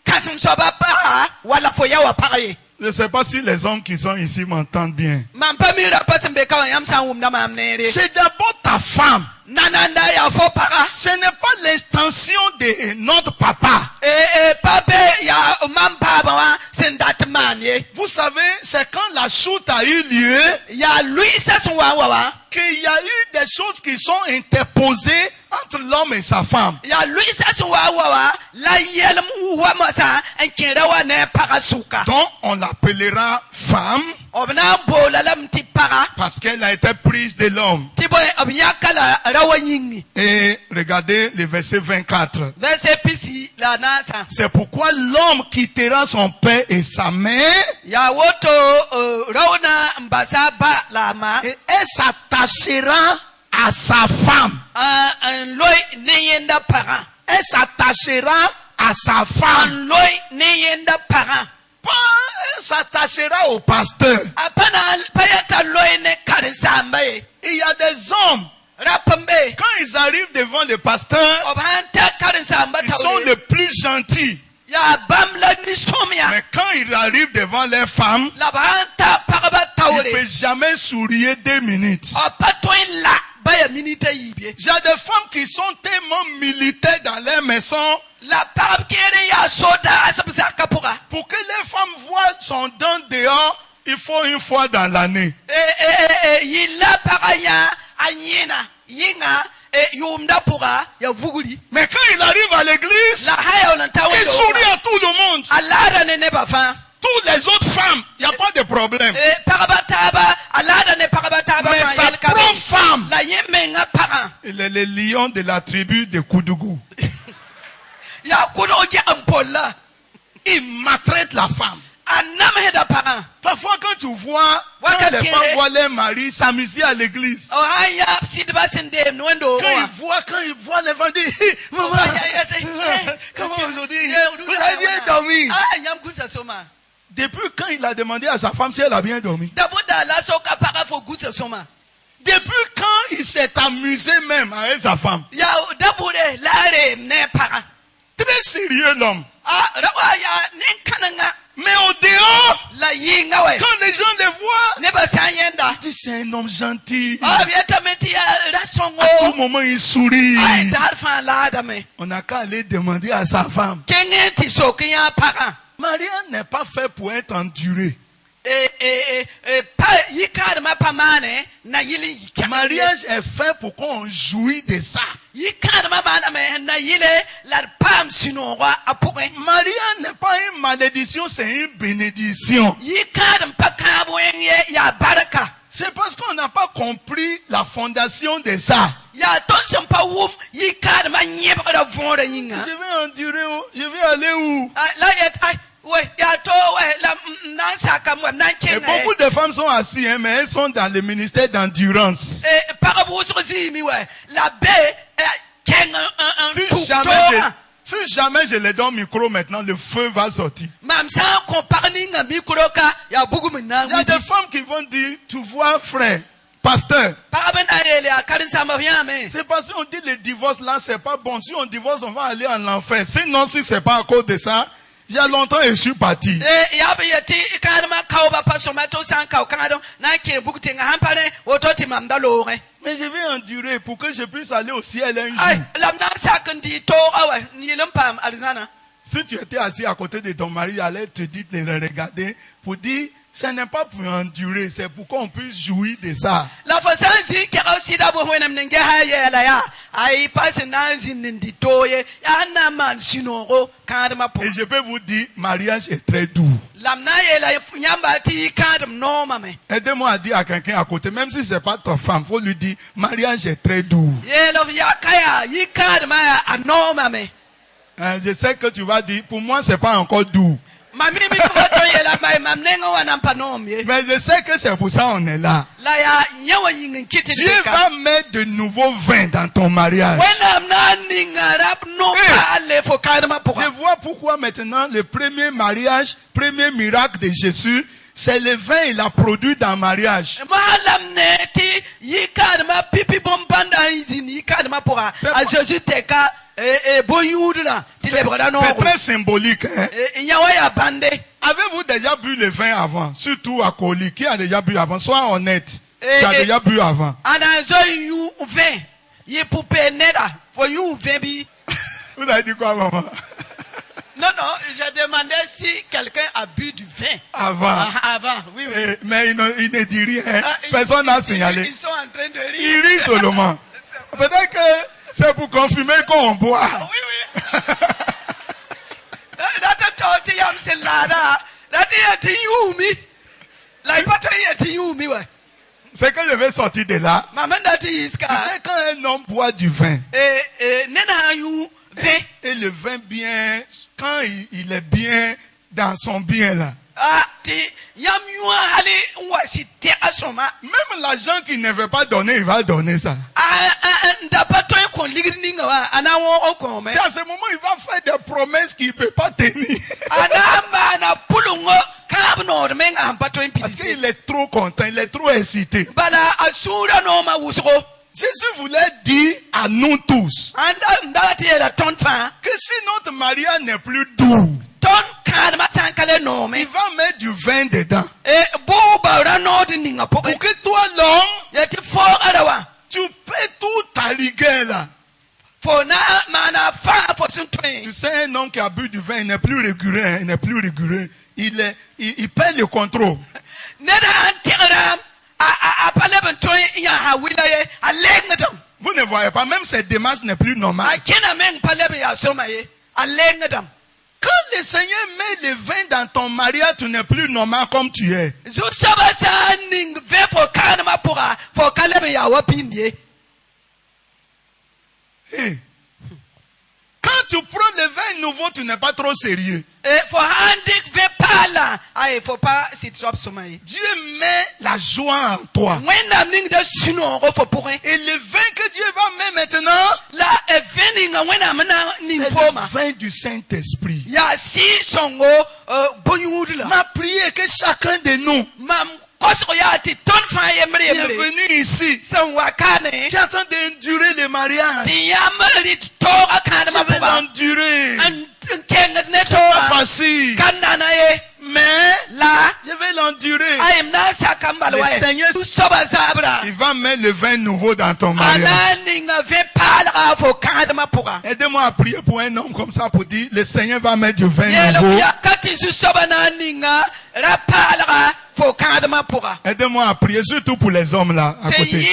kasim soba para wala foya wa para ye. Je ne sais pas si les hommes qui sont ici m'entendent bien. Mampa mira pasembe kawa yamsa umna mamnere. C'est d'abord ta femme. Nananda ya fo para. Ce n'est pas l'extension de notre papa. Pape ya mampa bawa sendat manye. Vous savez, c'est quand la chute a eu lieu Ya lui sa son wawa. qu'il y a eu des choses qui sont interposées entre l'homme et sa femme. Ya lui sa son wawa la yelm wa masa en kirawa ne parasuka. Donc, on l'appellera femme Obna bola lam ti para. parce qu'elle a été prise de l'homme. Tibo obnyakala rawa yingi. Et regardez le verset 24. Verset pisi la nasa. C'est pourquoi l'homme quittera son père et sa mère Ya woto rauna mbasa ba la ma. et elle s'attachera à sa femme. an loy ne yenda parent. Elle s'attachera à sa femme. An loy ne yenda parent. Pas elle s'attachera au pasteur. Apana payata loy ne karisamba ye. Il y a des hommes, Rapambe. quand ils arrivent devant le pasteur, Obanta karisamba ils sont tawle. les plus gentils. Ya bamla ni somia. Mais quand ils arrivent devant les femmes, La banta paraba ils ne tawle. peuvent jamais sourire 2 minutes. Opatoin la baya minute yibie. Il y a des femmes qui sont tellement militaires dans leur maison. La parab kere ya soda asabza kapura. Pour que les femmes voient son don dehors, il faut une fois dans l'année. Yila paraya anyena yinga yumda pura ya vuguri. Mais quand il arrive à l'église, La haya olantawe. il sourit à tout le monde. Alara ne bafan. Toutes les autres femmes, il n'y a pas de problème. Parabataba alada ne parabataba. Mais sa propre femme, La yemenga parent. il est le lion de la tribu de Koudougou. Ya kuno ya ampola. Il maltraite la femme. Anam heda parent. Parfois, quand tu vois, quand Wakas les kere. femmes voient leur mari s'amuser à l'église, Oh haya sidba sende nwendo. quand ils voient les femmes dire, Hi, maman, comment aujourd'hui? Vous avez bien dormi? Ah yam gusa soma. Depuis quand il a demandé à sa femme si elle a bien dormi? Dabuda la soka para fo gusa soma. Depuis quand il s'est amusé même avec sa femme? Ya dabure lare ne parent. Très sérieux l'homme. Ah rawa ya nenkananga. Mais au dehors, La yinga we. quand les gens les voient, Ne ba sanyenda. ils disent c'est un homme gentil. Ah bieta meti ya rasongo. À tout moment, il sourit. Ay darfan la dame. On n'a qu'à aller demander à sa femme. Kengen ti sokiya parent. Mariage n'est pas fait pour être enduré. Pa yikar ma pamane na yili yikar. Mariage est fait pour qu'on jouit de ça. Yikar ma bana me na yile la pam sinora apuke. Mariage n'est pas une malédiction, c'est une bénédiction. Yikar mpakabo enye ya baraka. C'est parce qu'on n'a pas compris la fondation de ça. Ya tonsen pa wum yikar ma nyebra da vonda yinga. Je vais endurer, je vais aller où? La yet ay ouais ya to ouais la nansa kam ouais nan Et kenga. beaucoup de femmes sont assises, hein, mais elles sont dans le ministère d'endurance. Parabu sozi mi ouais la be kenga Si jamais je les donne micro maintenant, le feu va sortir. Mam sa komparni nga mikroka ya bugu mina. Il y a des femmes qui vont dire, tu vois frère, pasteur, Paraben arele ya karisa mavia me. c'est parce qu'on dit le divorce là, c'est pas bon. Si on divorce, on va aller en enfer. Sinon, si c'est pas à cause de ça, il y a longtemps et je suis parti. Ya be yeti karma kauba pasomato sanka kado na ke bukute nga hampane wototi mamdalore. Mais je vais endurer pour que je puisse aller au ciel un Ay jour. lamna sakandi to awe ni lempam arizana. Si tu étais assis à côté de ton mari, il allait te dire de le regarder pour dire, ce n'est pas pour endurer, c'est pour qu'on puisse jouir de ça. La fasanzi kera sida bo wena mnenge haye la ya. Ay passe nanzi nditoye ya na man sinoro karma po. Et je peux vous dire, mariage est très doux. Lamna yela nyamba ti kadam no mame. Aidez-moi à dire à quelqu'un à côté, même si c'est pas ta femme, faut lui dire, mariage est très doux. Yelo ya kaya yikadma ano mame. Je sais que tu vas dire, pour moi, c'est pas encore doux. Mami mi kubato yela mai mamnengo wanampa nomye. Mais je sais que c'est pour ça qu'on est là. La ya nyawa yingin kiti Dieu va mettre de nouveaux vins dans ton mariage. Wena mnani ngarap no ale fo kadma po. Je vois pourquoi maintenant le premier mariage, premier miracle de Jésus, c'est le vin il a produit dans le mariage. Mahalam neti yikadma pipi bombanda izini yikadma po. A Jésus teka boyudla tilebra no. C'est très symbolique. Hein? Nyawa ya bande. Avez-vous déjà bu le vin avant? Surtout à Coli, qui a déjà bu avant? Sois honnête. Tu as déjà bu avant. Anazo you vin. Ye poupe neda. For you vebi. Vous avez dit quoi, maman? Non, je demandais si quelqu'un a bu du vin. Avant. Avant, oui, oui. Mais il ne dit rien. Personne n'a signalé. Ils sont en train de rire. Il rit seulement. Peut-être que c'est pour confirmer qu'on boit. Oui, oui. That taught him say lada. That is yumi. Like what are yumi? C'est que je vais sortir de là. Maman that is Tu sais quand un homme boit du vin. Nena you vin. Et le vin bien, quand il est bien dans son bien là. Ah, ti yam you hali wasi te asoma. Même l'argent qu'il ne veut pas donner, il va donner ça. Ah, C'est à ce moment il va faire des promesses qu'il ne peut pas tenir. Parce qu'il est trop content, il est trop excité. Jésus voulait dire à nous tous que si notre mariage n'est plus doux, il va mettre du vin dedans. Pour que toi, l'homme, tu paies toute ta rigueur là. Tu sais, un homme qui a bu du vin, il n'est plus rigoureux, hein, il n'est plus rigoureux. Il perd le contrôle. Vous ne voyez pas, même cette démarche n'est plus normale. Quand le Seigneur met le vin dans ton mariage, tu n'es plus normal comme tu es. Hey. Quand tu prends le vin nouveau, tu n'es pas trop sérieux. Dieu met la joie en toi. Et le vin que Dieu va mettre maintenant, c'est le vin du Saint-Esprit. Ma prière que chacun de nous qui est venu ici, qui est en train d'endurer le mariage, qui veut l'endurer. C'est pas facile. Mais je vais l'endurer. Le Seigneur, il va mettre le vin nouveau dans ton mariage. Aidez-moi à prier pour un homme comme ça pour dire, le Seigneur va mettre du vin nouveau. Aidez-moi à prier, surtout pour les hommes là à côté.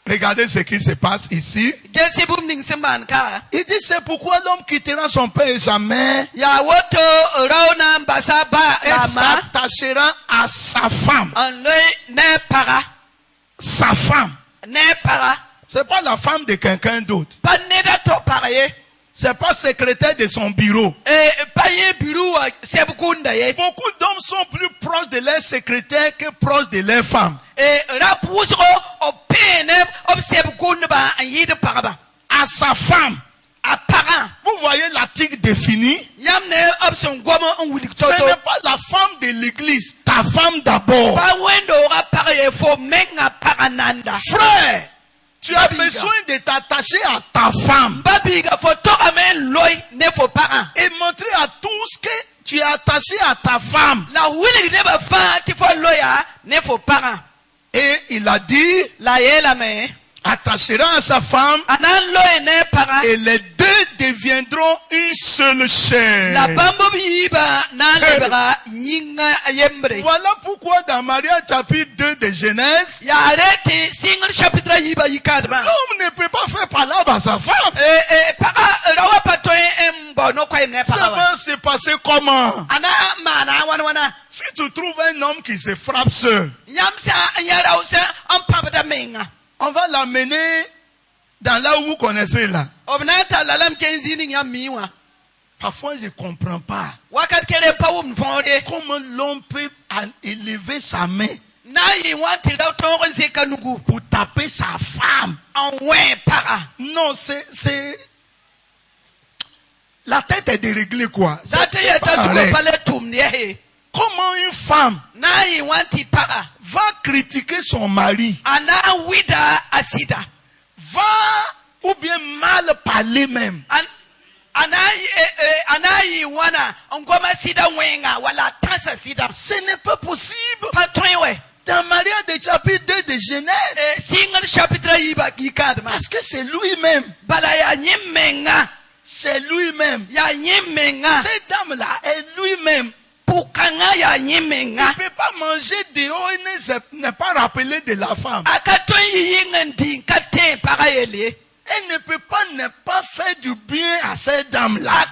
Regardez ce qui se passe ici. Il dit c'est pourquoi l'homme quittera son père et sa mère et s'attachera à sa femme. Sa femme. C'est pas la femme de quelqu'un d'autre. C'est pas secrétaire de son bureau. Beaucoup d'hommes sont plus proches de leur secrétaire que proches de leur femme. À sa femme. Vous voyez l'article défini. Ce n'est pas la femme de l'église. Ta femme d'abord. Frère, tu as besoin de t'attacher à ta femme. Et montrer à tous que tu es attaché à ta femme. Et il a dit, attachera à sa femme et les deux deviendront une seule chair. Voilà pourquoi dans Marie chapitre 2 de Genèse, l'homme ne peut pas faire palabre à sa femme. Ça va se passer comment? Si tu trouves un homme qui se frappe seul, on va l'amener dans là où vous connaissez là. Parfois je ne comprends pas comment l'homme peut élever sa main pour taper sa femme. Non, c'est la tête est déréglée quoi. Comment une femme va critiquer son mari, va ou bien mal parler même. Ce n'est pas possible. Dans Marie de chapitre 2 de Genèse, parce que c'est lui-même. C'est lui-même. Cette dame-là est lui-même. Il ne peut pas manger dehors et ne pas rappeler de la femme. Elle ne peut pas ne pas faire du bien à cette dame-là.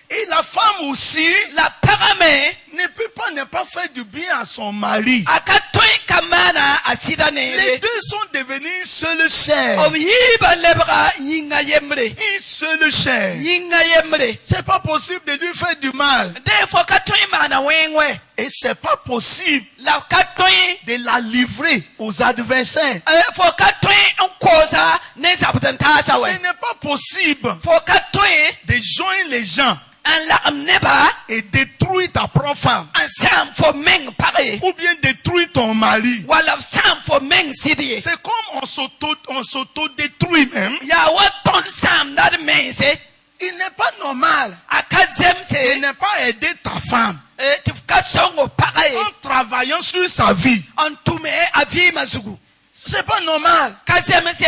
Et la femme aussi ne peut pas ne pas faire du bien à son mari. asida Les ne deux sont devenus une seule chair. obiyiba lebra yinga yemre Une seule chair. yinga yemre C'est pas possible de lui faire du mal. de fo katoi mana wengwe Et c'est pas possible la katoi de la livrer aux adversaires. fo katoi nkoza ne zabutantasa Ce we n'est pas possible fo katoi de joindre les gens an la neba et détruire ta propre femme. an sam fo meng pare Ou bien détruire ton mari. wala sam fo meng sidie C'est comme on s'auto-détruit même. ya waton sam dar mense Il n'est pas normal akazem de se ne pas aider ta femme tifka songo pare en travaillant sur sa vie. an tume avi mazugu C'est pas normal. kazem se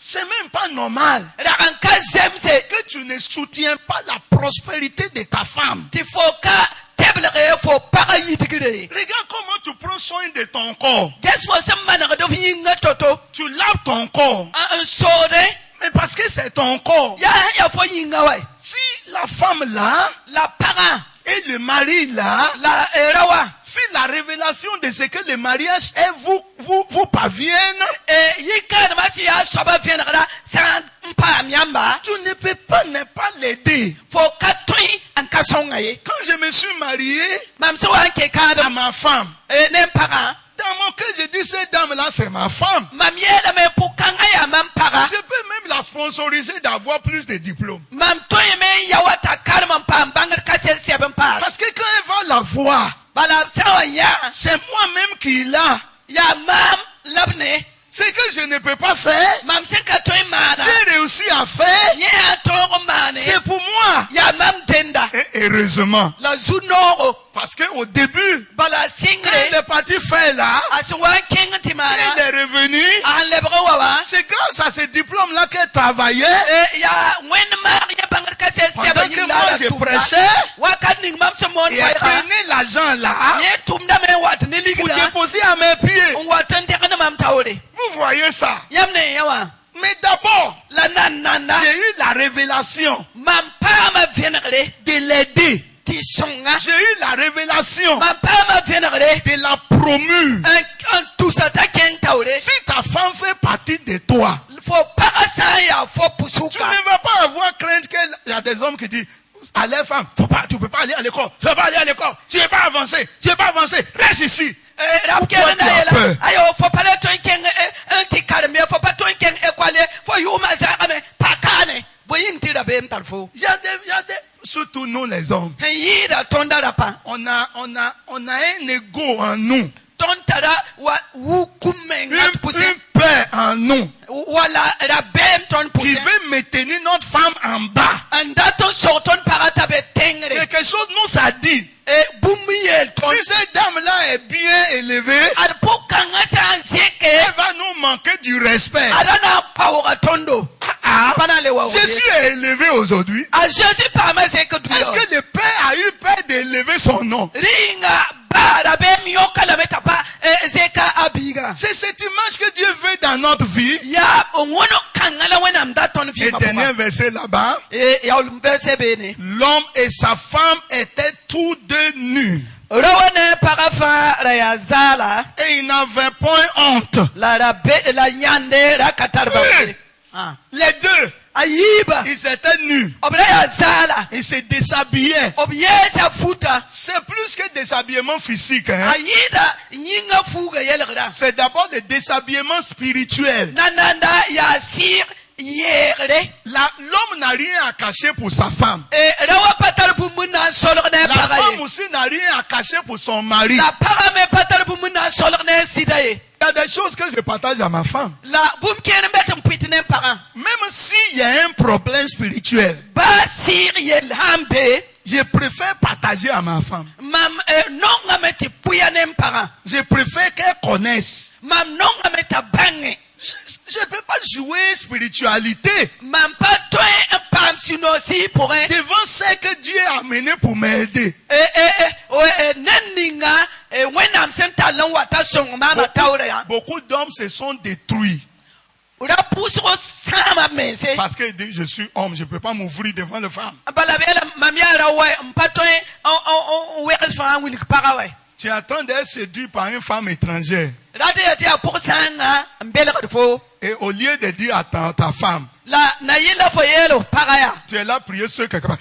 C'est même pas normal rakan kazem se que tu ne soutiens pas la prospérité de ta femme. tifoka teblere fo para yitigre Regarde comment tu prends soin de ton corps. guess fo samana do yinga toto Tu laves ton corps. an sode Mais parce que c'est ton corps. ya fo yinga wa Si la femme là la para et le mari là, la rawa si la révélation de ce que le mariage est vous parvienne, yika ma si ya soba vienra san mpa miamba tu ne peux pas ne pas l'aider. fo katoi an kasonga ye Quand je me suis marié mam so an ke à kada ma femme, ne para dans mon cœur, je dis cette dame-là, c'est ma femme. mam yela me pukanga ya mam para Je peux même la sponsoriser d'avoir plus de diplômes. mam toy me ya wata karma pam bangar kasel seben pas Parce que quand elle va la voir, bala sawa ya c'est moi-même qui l'a. ya mam labne Ce que je ne peux pas faire, mam sen katoi mana j'ai réussi à faire, ya tongo mane c'est pour moi. ya mam tenda Et heureusement, la zunoro parce qu'au début, bala quand single il est parti faire là, aswa king timana il est revenu. an lebro wawa C'est grâce à ce diplôme-là qu'elle travaillait. ya wen mar ya bangar kasel Pendant seben que moi je prêchais, wakat ning mam se mon et elle prenait l'argent là ye tumda me wat ne pour ligida déposer à mes pieds. on watan te kana mam tawre Vous voyez ça. yamne yawa Mais d'abord, la nanda j'ai eu la révélation mam pa ma vienere de l'aider. ti songa J'ai eu la révélation mam pa ma vienere de la promue. un tout ça ta ken tawre Si ta femme fait partie de toi, faut pas ça ya faut tu pusuka ne vas pas avoir crainte qu'il y a des hommes qui disent à les femmes, tu peux pas aller à l'école, tu peux pas aller à l'école, tu ne peux pas avancer, reste ici. rapkere tu na as yela peur? ayo faut pas le ton ken un ti kalme faut pas ton ken ekwale faut yuma za kame pakane boyin tira be mtalfo Il y a des, surtout nous les hommes, yira tonda rapa on a un ego en nous, tontara wa wukumenga puse une peur en nous wala rabem ton qui puse veut maintenir notre femme en bas. andato sorton parata be tengre Quelque chose nous a dit, bumiyel ton si cette dame-là est bien élevée, arpo kanga sa zeke elle va nous manquer du respect. adana pawga tondo Ah, pana le wa Jésus est élevé aujourd'hui. a Jésus pas ma zeke Est-ce que le Père a eu peur d'élever son nom? ringa bara be miyoka la metapa zeka abiga C'est cette image que Dieu veut dans notre vie. ya ngono kangala wena mdaton fi Et dernier verset là-bas. ya ulmbese bene L'homme et sa femme étaient tous deux nus. rawane parafa rayazala Et ils n'avaient point honte. la rabe la yande rakatarba Oui. Les deux, ayiba ils étaient nus. obrayazala Ils se déshabillaient. obyesa futa C'est plus que déshabillement physique. Hein? ayida yinga fuga yelgra C'est d'abord le déshabillement spirituel. nananda ya sir yegre L'homme n'a rien à cacher pour sa femme. rawa patal bumuna solgne La femme pagaye aussi n'a rien à cacher pour son mari. la parame patal bumuna solgne sidaye Il y a des choses que je partage à ma femme. la bumkene betem pitne para Même s'il y a un problème spirituel, ba sir yel hambe je préfère partager à ma femme. mam nonga meti puyanem para Je préfère qu'elle connaisse. mam nonga meta bange Je ne peux pas jouer spiritualité mam pa toin pam sinosi pour un devant ce que Dieu a amené pour m'aider. nenninga wenam sentalon wata song mama tawre ya Beaucoup d'hommes se sont détruits ura pusro sama mese parce qu'ils disent je suis homme, je ne peux pas m'ouvrir devant les femmes. balabela mamia rawe mpatoin on wekes fa wilik parawe Tu es en train d'être séduit par une femme étrangère. rate ya tia puksanga mbele kadfo Et au lieu de dire à ta femme, la na yela fo yelo pagaya tu es là prier sur quelque part.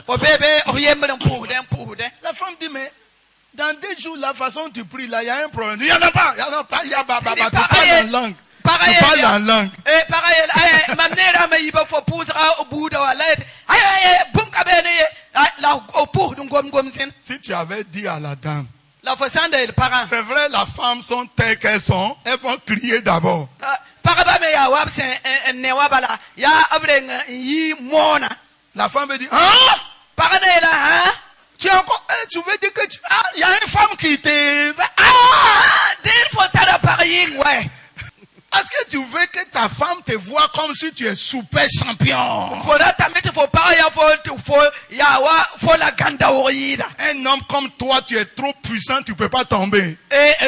o bebe o yembe mpude. La femme dit, mais dans 2 jours, la façon dont tu pries, là, il y a un problème. Il n'y en a pas, il y a pas. Tu parles en langue. Tu parles en langue. Pagayel ay mamnera ma yiba fo pusra o buda wala ay bum kabene la o pu ngom sin Si tu avais dit à la dame, la fo sanda el paga c'est vrai, les femmes sont telles qu'elles sont, elles vont crier d'abord. paga ba me ya wabse ne wabala ya abreng yi mona La femme veut dire, ah, paga ne la ha tu es encore, tu veux dire que il y a une femme qui te, del fo tada paga yin ouais. Est-ce que tu veux que ta femme te voie comme si tu es super champion? Faut la tamete faut pas ya faut ya wa faut la ganda orida. Un homme comme toi, tu es trop puissant, tu peux pas tomber.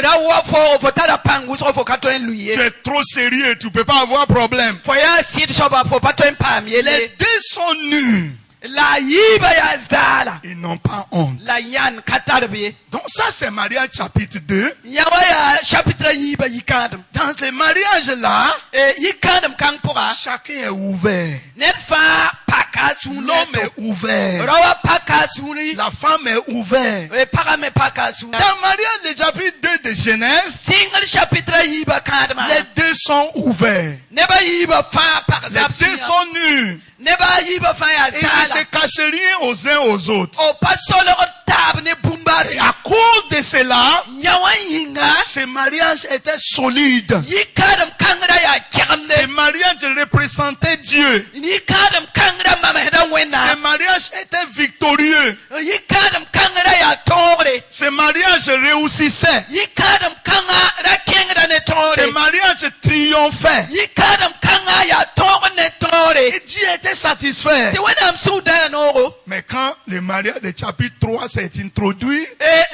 Rawa faut tada pangu so faut katoen lui. Tu es trop sérieux, tu peux pas avoir problème. Faut ya sit so ba faut pas toen pam Les yele. deux sont nus. La yiba ya zala. Ils n'ont pas honte. La yan katarbi. Donc ça, c'est mariage chapitre 2. Yawa ya chapitre yiba yikadam. Dans les mariages là, Yikadam kang pora. chacun est ouvert. Net fa paka sunu. L'homme est ouvert. Rawa paka sunu. La femme est ouverte. Paka me paka sunu. Dans le mariage de chapitre 2 de Genèse, Single chapitre yiba kadama. les deux sont ouverts. Neba yiba fa paka Les deux sont nus. Neba yiba fa ya Et ils ne zala. se cachent rien aux uns aux autres. O pasolo tab ne bumba. Et à cause de cela, Yawan yinga. ce mariage était solide. Yikadam kangra ya Ce kiramne. mariage représentait Dieu. Yikadam kangra mama heda Ce wena. mariage était victorieux. Yikadam kangra ya tore. Ce mariage réussissait. Yikadam kanga ra kengra ne Ce tore. mariage triomphait. Yikadam kanga ya tore ne tore. Et Dieu était satisfait. Ti wena msuda noro. Mais quand le mariage de chapitre 3 s'est introduit,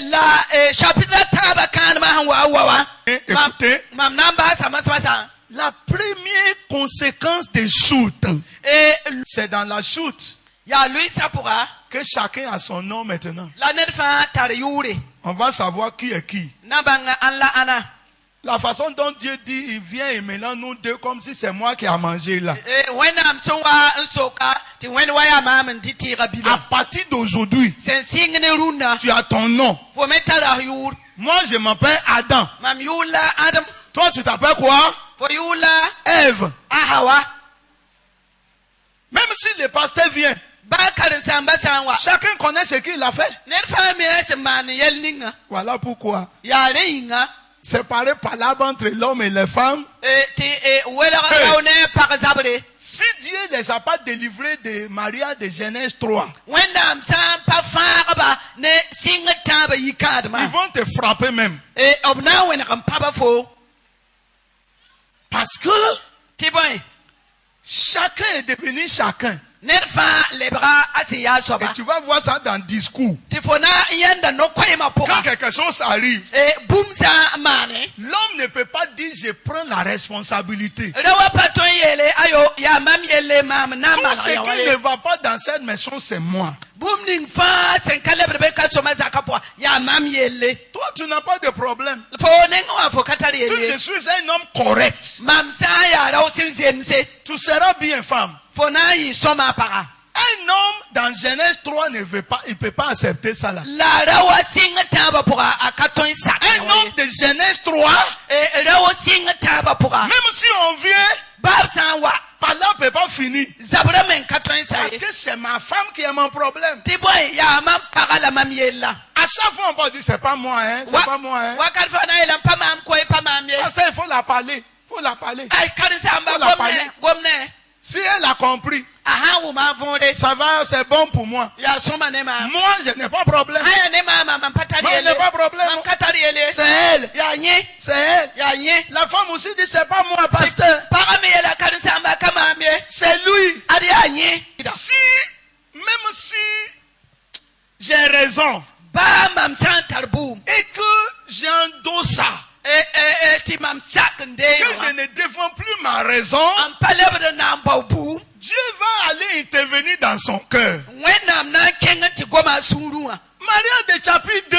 La chapitre taba kanma hawa wawa. écoutez, Mam namba sama sama. la première conséquence des chutes, c'est dans la chute Ya lui sapura. que chacun a son nom maintenant. La nedfa tar yuri. On va savoir qui est qui. Nabanga anla ana. La façon dont Dieu dit, il vient et mélange nous deux comme si c'est moi qui a mangé là. Wena mtsowa nsoka ti wen waya mam nditi À rabila. partir d'aujourd'hui, Sensing ne runa. tu as ton nom. Fo metara yur. Moi, je m'appelle Adam. Mam yula Adam. Toi, tu t'appelles quoi? Fo yula Ève. ahawa. Même si le pasteur vient, Ba karin samba sanwa. chacun connaît ce qu'il a fait. Nedfa me se man yelninga. Voilà pourquoi. Ya reinga. Séparer par l'arbre entre l'homme et les femmes. Ti wela raune pakazabre. Si Dieu ne les a pas délivrés de Maria de Genèse 3, Wena msa pa faba ne singa taba ils yikadma. vont te frapper même. Obna wena kam papa fo. Parce que Ti boy. chacun est devenu chacun. Nedfa lebra asiya Et soba. tu vas voir ça dans le discours. Tifona yanda no kwema Quand poka. quelque chose arrive, Boomsa mane. l'homme ne peut pas dire je prends la responsabilité. Rawa paton yele ayo ya mam yele mam na Tout ce qui ne mala. va pas dans cette maison, c'est moi. Boomning fa sen kalebre be ka soma zakapwa ya mam yele. Toi, tu n'as pas de problème. Fo nengo wa fo katari Si je yele. suis un homme correct, Mam sa ya raw sinzense. tu seras bien femme. Fo na yi soma para. Un homme dans Genèse 3 ne veut pas, il peut pas accepter ça là. La rawa singa taba pora akaton sak. Un homme de Genèse 3, Rawa singa taba pora. même si on vient, Bab sanwa. par là, on ne peut pas finir. Zabra men katon Parce sak. que c'est ma femme qui est mon problème. Ti boy ya mam para la mam yela. À chaque fois, on peut dire, c'est pas moi, hein, c'est pas moi, hein. Wakal fa na yela pa mam koy pa mam ye. Parce qu'il faut la parler. Il faut la parler. Ay karisamba Faut la parler. gomne. Si elle a compris, Aha ou ma vonde. ça va, c'est bon pour moi. Ya soma ne ma. Moi, je n'ai pas de problème. Aya ne ma mam patari Moi, je ele. n'ai pas de problème. Mam katari ele. C'est elle. Ya nye. C'est elle. Ya nye. La femme aussi dit, c'est pas moi, pasteur. Para me yela karisamba kama me. C'est lui. Ari ya nye. Si, même si j'ai raison Ba mam san tarboum. et que j'endosse ça, Ti mam sak nde. que je ne défends plus ma raison, Am palebre na mbau. Dieu va aller intervenir dans son cœur. When am na kenga ti goma surua. Mariage de chapitre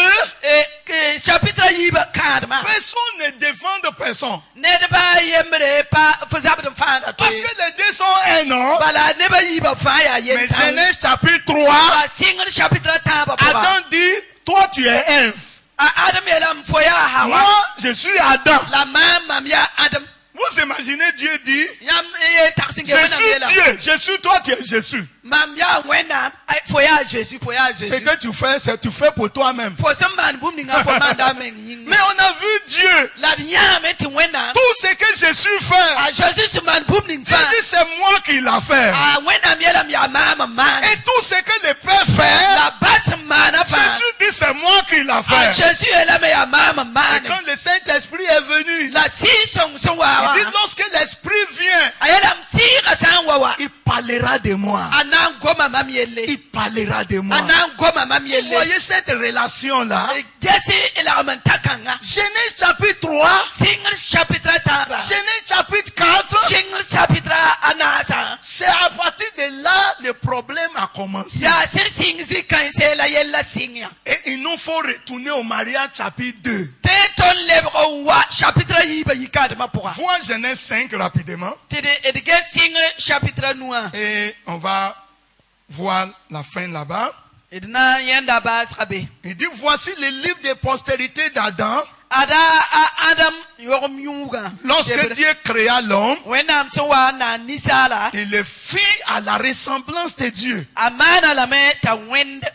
2, chapitre yiba kadma personne ne défend personne. nedba yemre pa fazabdum fanda to Parce que les deux sont un, non? bala neba yiba fa ya Mais yenta Genèse chapitre 3, ba single chapitre taba pour Adam dit, toi tu es Ève. Adam yelam foya hawa Moi, je suis Adam. la mam ya Adam Vous imaginez Dieu dit, yam taxing je suis Dieu, je suis toi, tu es Jésus. mam ya wena foya Jésus Ce que tu fais, c'est tu fais pour toi-même. for some man booming for man da men yin Mais on a vu Dieu. la nyame ti wena Tout ce que Jésus fait, a Jésus man booming il fa dit c'est moi qui l'a fait. a wena yelam ya mama man Et tout ce que le Père fait, la bas man fa Jésus dit c'est moi qui l'a a fait. Jésus yelam ya mama Et man quand le Saint-Esprit est venu, la si song il wa dit lorsque l'Esprit vient, ayelam si kasan wa il parlera de moi. anan goma mamielle Il parlera de moi. anan goma Vous mamielle voyez cette relation-là? gesi ila mantakanga Genèse chapitre 3, single chapitre taba Genèse chapitre 4, single chapitre anasa c'est à partir de là le problème a commencé. ya singzi kanse la yella singya Et il nous faut retourner au mariage chapitre 2. teton lebro wa chapitre yiba yikade mapura Vois Genèse 5 rapidement. tede edige single chapitre noa Et on va voir la fin là-bas. edna yenda bas rabe Il dit, voici le livre des postérités d'Adam. ada adam yorum yuga Lorsque Dieu créa l'homme, wenam sowa na nisala il le fit à la ressemblance de Dieu. amana la me ta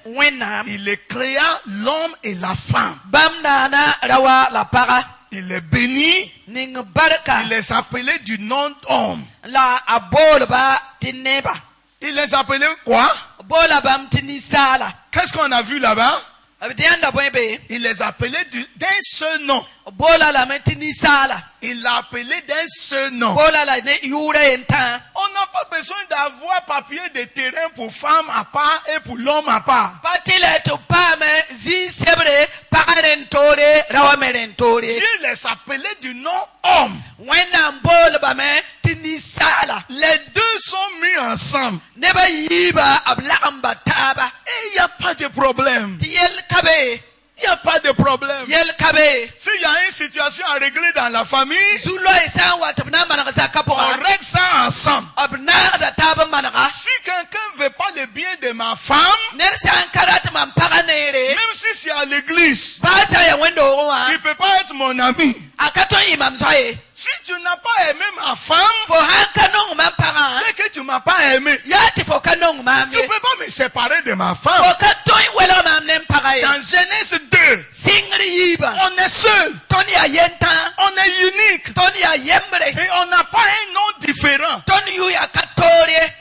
wenam Il le créa l'homme et la femme. bamna na rawa la para Il les bénit. ning barka Il les appelait du nom d'homme. la abol ba tineba Il les appelait quoi? bola bam tinisala Qu'est-ce qu'on a vu là-bas? abdianda boybe Il les appelait d'un seul nom. bola la me tinisala Il l'a appelé d'un seul nom. bola la ne yure enta On n'a pas besoin d'avoir papier de terrain pour femme à part et pour l'homme à part. patile to pame zi sebre parentore rawa merentore Dieu les appelait du nom homme. wenam bola ba me tinisala Les deux sont mis ensemble. neba yiba ablamba taba Et il n'y a pas de problème. tiel kabe Il n'y a pas de problème. yel kabe S'il y a une situation à régler dans la famille, zulo isa watabna manaka on zakapora règle ça ensemble. abna da taba manaka Si quelqu'un ne veut pas le bien de ma femme, nersa karat man paganere même si c'est à l'église, basa ya wendo wa il ne peut pas être mon ami. akato imam soye Si tu n'as pas aimé ma femme, fo hankanong man paga c'est que tu ne m'as pas aimé. yati fo kanong mam Tu ne peux pas me séparer de ma femme. fo katoy welo mam nem paga Dans Genèse 2, singri yiba on est seul, toni ya yenta on est unique toni ya yembre et on n'a pas un nom différent. toni yu ya katore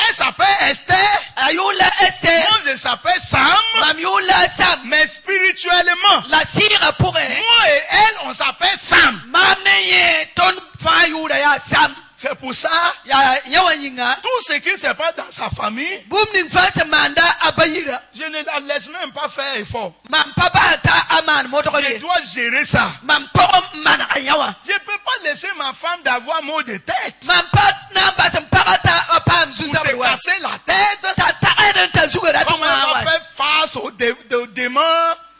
Elle s'appelle Esther, ayula ese moi je s'appelle Sam, mam yula sam mais spirituellement, la sira pour moi et elle, on s'appelle Sam. mam ne ye ton fa yura ya sam C'est pour ça, ya yawanyinga tout ce qui se passe dans sa famille, bum ning fa se manda abayira je ne la laisse même pas faire effort. mam papa ta aman Je motokole dois gérer ça. mam to man ayawa Je ne peux pas laisser ma femme d'avoir mot de tête. mam pat na basam parata apam Pour zusa se bwa casser la tête. ta ta eden ta zuga da Comment tuma on va faire face aux démons?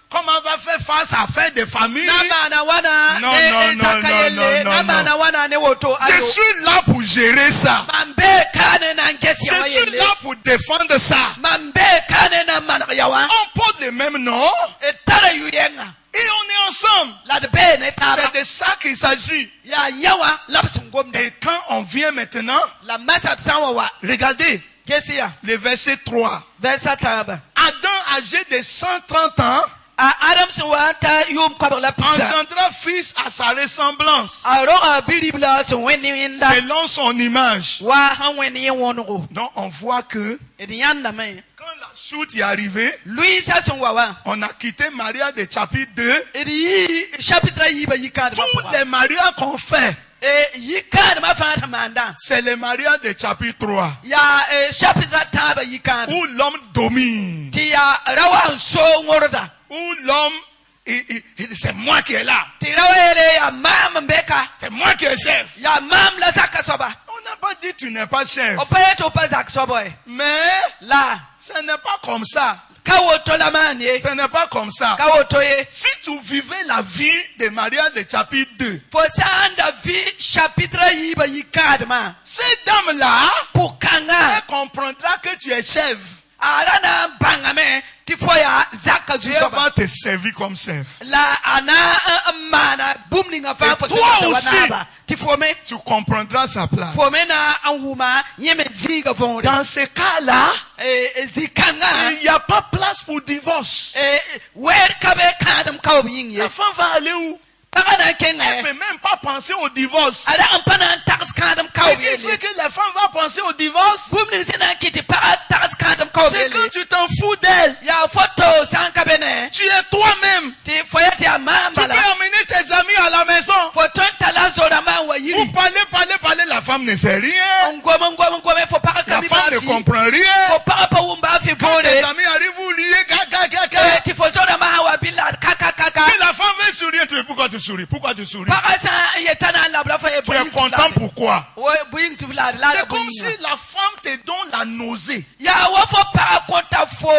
Comment on va faire face à faire des familles? na mana wana Non, ne non, non, sakayele non, na non, mana wana ne woto Je ayo suis là pour gérer ça. mam be kane na nkesi Je suis yele là pour défendre ça. mam be kane na man yawa On porte le même nom e tara yuyenga et on est ensemble. la de be ne taba C'est de ça qu'il s'agit. ya yawa labsum gomda Et quand on vient maintenant, la masa sanwa wa regardez kesi ya le verset 3. versa taba Adam, âgé de 130 ans, a adam se wa ta yum kwabra la pisa engendra fils à sa ressemblance, a roa bilibla se weni winda selon son image. wa han weni wono Donc on voit que e di yanda me quand la chute est arrivée, lui sa son wa on a quitté Maria de chapitre 2. e di chapitre yiba yikad Tous ma les mariages qu'on fait, e yikad ma fa ta manda c'est les mariages de chapitre 3, ya chapitre taba yikad où l'homme domine, ti ya rawa so ngorda où l'homme, c'est moi qui est là, ti rawele ya mam mbeka c'est moi qui est chef. ya mam la saka soba On n'a pas dit tu n'es pas chef, o payeto pa zak soboy mais la ce n'est pas comme ça. ka woto la man ye Ce n'est pas comme ça. ka woto ye Si tu vivais la vie de Maria de chapitre 2, fo sanda vi chapitre yiba yikadma cette dame-là, pukanga elle comprendra que tu es chef. arana bangame tifoya zaka Et elle zusoba va te servir comme chef. la ana mana bumninga fa Et fo toi sanda aussi. wanaba tifome Tu comprendras sa place. fomena anwuma nyeme ziga vonde Dans ce cas-là, zikanga il n'y a pas place pour divorce. wer kabe kadam kawbing ye La femme va aller où? bagana Elle ne kenga peut même pas penser au divorce. ada ampana tax kadam Ce kawbing qui fait que la femme va penser au divorce, bumni sina kiti para tax kadam c'est quand kawbing tu t'en fous d'elle. ya photo sanka bene Tu es toi-même. ti foyati Tu peux amambala amener tes amis à la maison. photo tala zora man wa Vous yiri parlez, la femme ne sait rien. ngome fo para La kabi femme ne ba fi comprend rien. fo para pa wumba fi Quand tes vore amis arrivent, vous liez, gaga. ti fo zora ma wa bilad kaka Si la femme veut sourire, tu dis pourquoi tu souris? Pourquoi tu souris? para sa yetana la bla fa ye Tu es content pourquoi? buying tu vlad la C'est comme si la femme te donne la nausée. ya wa fo para konta fo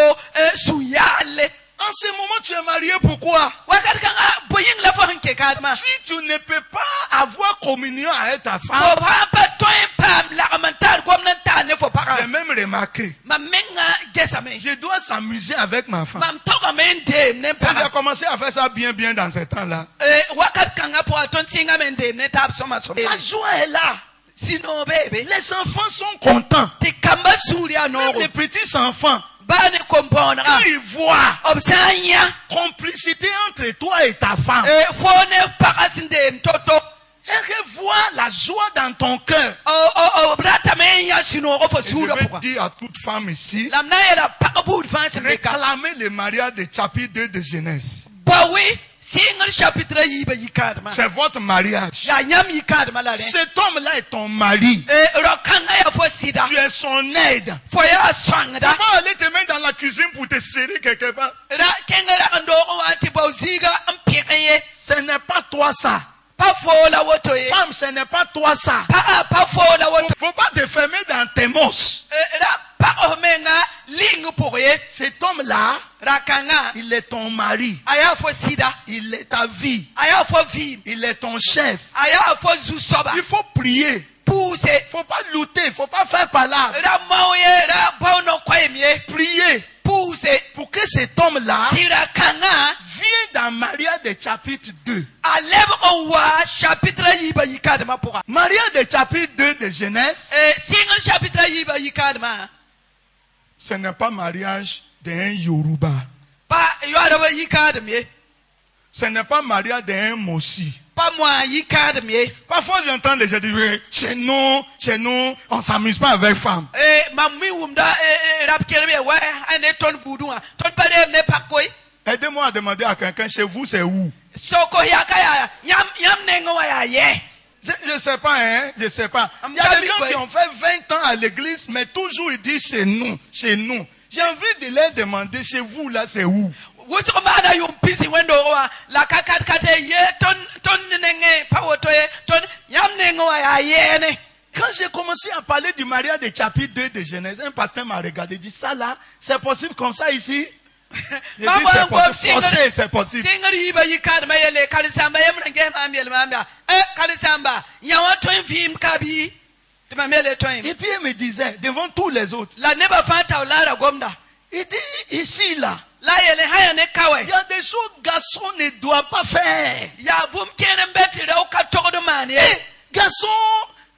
suyale En ce moment, tu es marié, pourquoi? wakati kanga buying la fo hanke kadma Si tu ne peux pas avoir communion avec ta fo femme, pa toin pam la mental comme nan ta ne fo para j'ai même remarqué, ma menga gesame je dois s'amuser avec ma femme. mam toka men dem ne Et para j'ai commencé à faire ça bien dans ces temps-là. wakati kanga po aton singa men dem ne tab soma so La joie est là. sino bebe Les enfants sont contents. ti kamba suria no Même les petits enfants, bani kompona quand ils voient obsanya complicité entre toi et ta femme, fo ne para sinde toto et qu'ils voient la joie dans ton cœur. brata men ya sino ko fo Et je suria vais pourquoi dire à toute femme ici, lamna ela para bud fanse meka réclamez le mariage de chapitre 2 de Genèse. bawi single chapitre yiba yikadma C'est votre mariage. ya nyam yikadma la de Cet homme-là est ton mari. rokanga ya fo sida Tu es son aide. fo ya Tu swangda vas aller te mettre dans la cuisine pour te serrer quelque part. ra kengera ndo wanti bauziga ampireye Ce n'est pas toi ça. pa fo la woto ye Femme, ce n'est pas toi ça. pa fo la woto Faut pas te fermer dans tes mos. ra pa omenga ling pour ye Cet homme-là, rakanga il est ton mari. aya fo sida Il est ta vie. aya fo vi Il est ton chef. aya fo zusoba Il faut prier. pousse Il faut pas lutter. Il faut pas faire palabre. ra mauye ra bono kwemie Prier pousse pour que cet homme-là tirakanga vienne dans Maria de chapitre 2. aleb owa chapitre yiba yikadma pour Maria de chapitre 2 de Genèse, single chapitre yiba yikadma ce n'est pas mariage d'un Yoruba. pa yara yikadme Ce n'est pas mariage d'un Mossi. pas moi yikadme Parfois, j'entends les gens dire, oui, chez nous, on s'amuse pas avec femmes. mammi wumda rap kerbe wa ane ton budunga ton pare ne pakoy Aidez-moi à demander à quelqu'un, chez vous, c'est où? soko yakaya yam nengo wa ya ye Je ne sais pas, hein, je sais pas. Il y a des gens qui ont fait 20 ans à l'église, mais toujours ils disent chez nous, chez nous. J'ai envie de leur demander, chez vous, là, c'est où? wuso mana yum pisi wendo wa la kakat kate ye ton nenge pawoto ye ton yam nengo wa ya ye ne Quand j'ai commencé à parler du mariage de chapitre 2 de Genèse, un pasteur m'a regardé et dit, ça là, c'est possible comme ça ici? J'ai dit, c'est possible, forcé, c'est possible. single yiba yikadma yele kalisamba yem nge mamiel mambia kalisamba yawa ton film kabi timamele ton Et puis il me disait, devant tous les autres, la neba fata lara gomda il dit, ici là, la yele haya ne kawe il y a des choses que garçon ne doit pas faire. ya bum kenen beti da ka togodo mani Eh, garçon,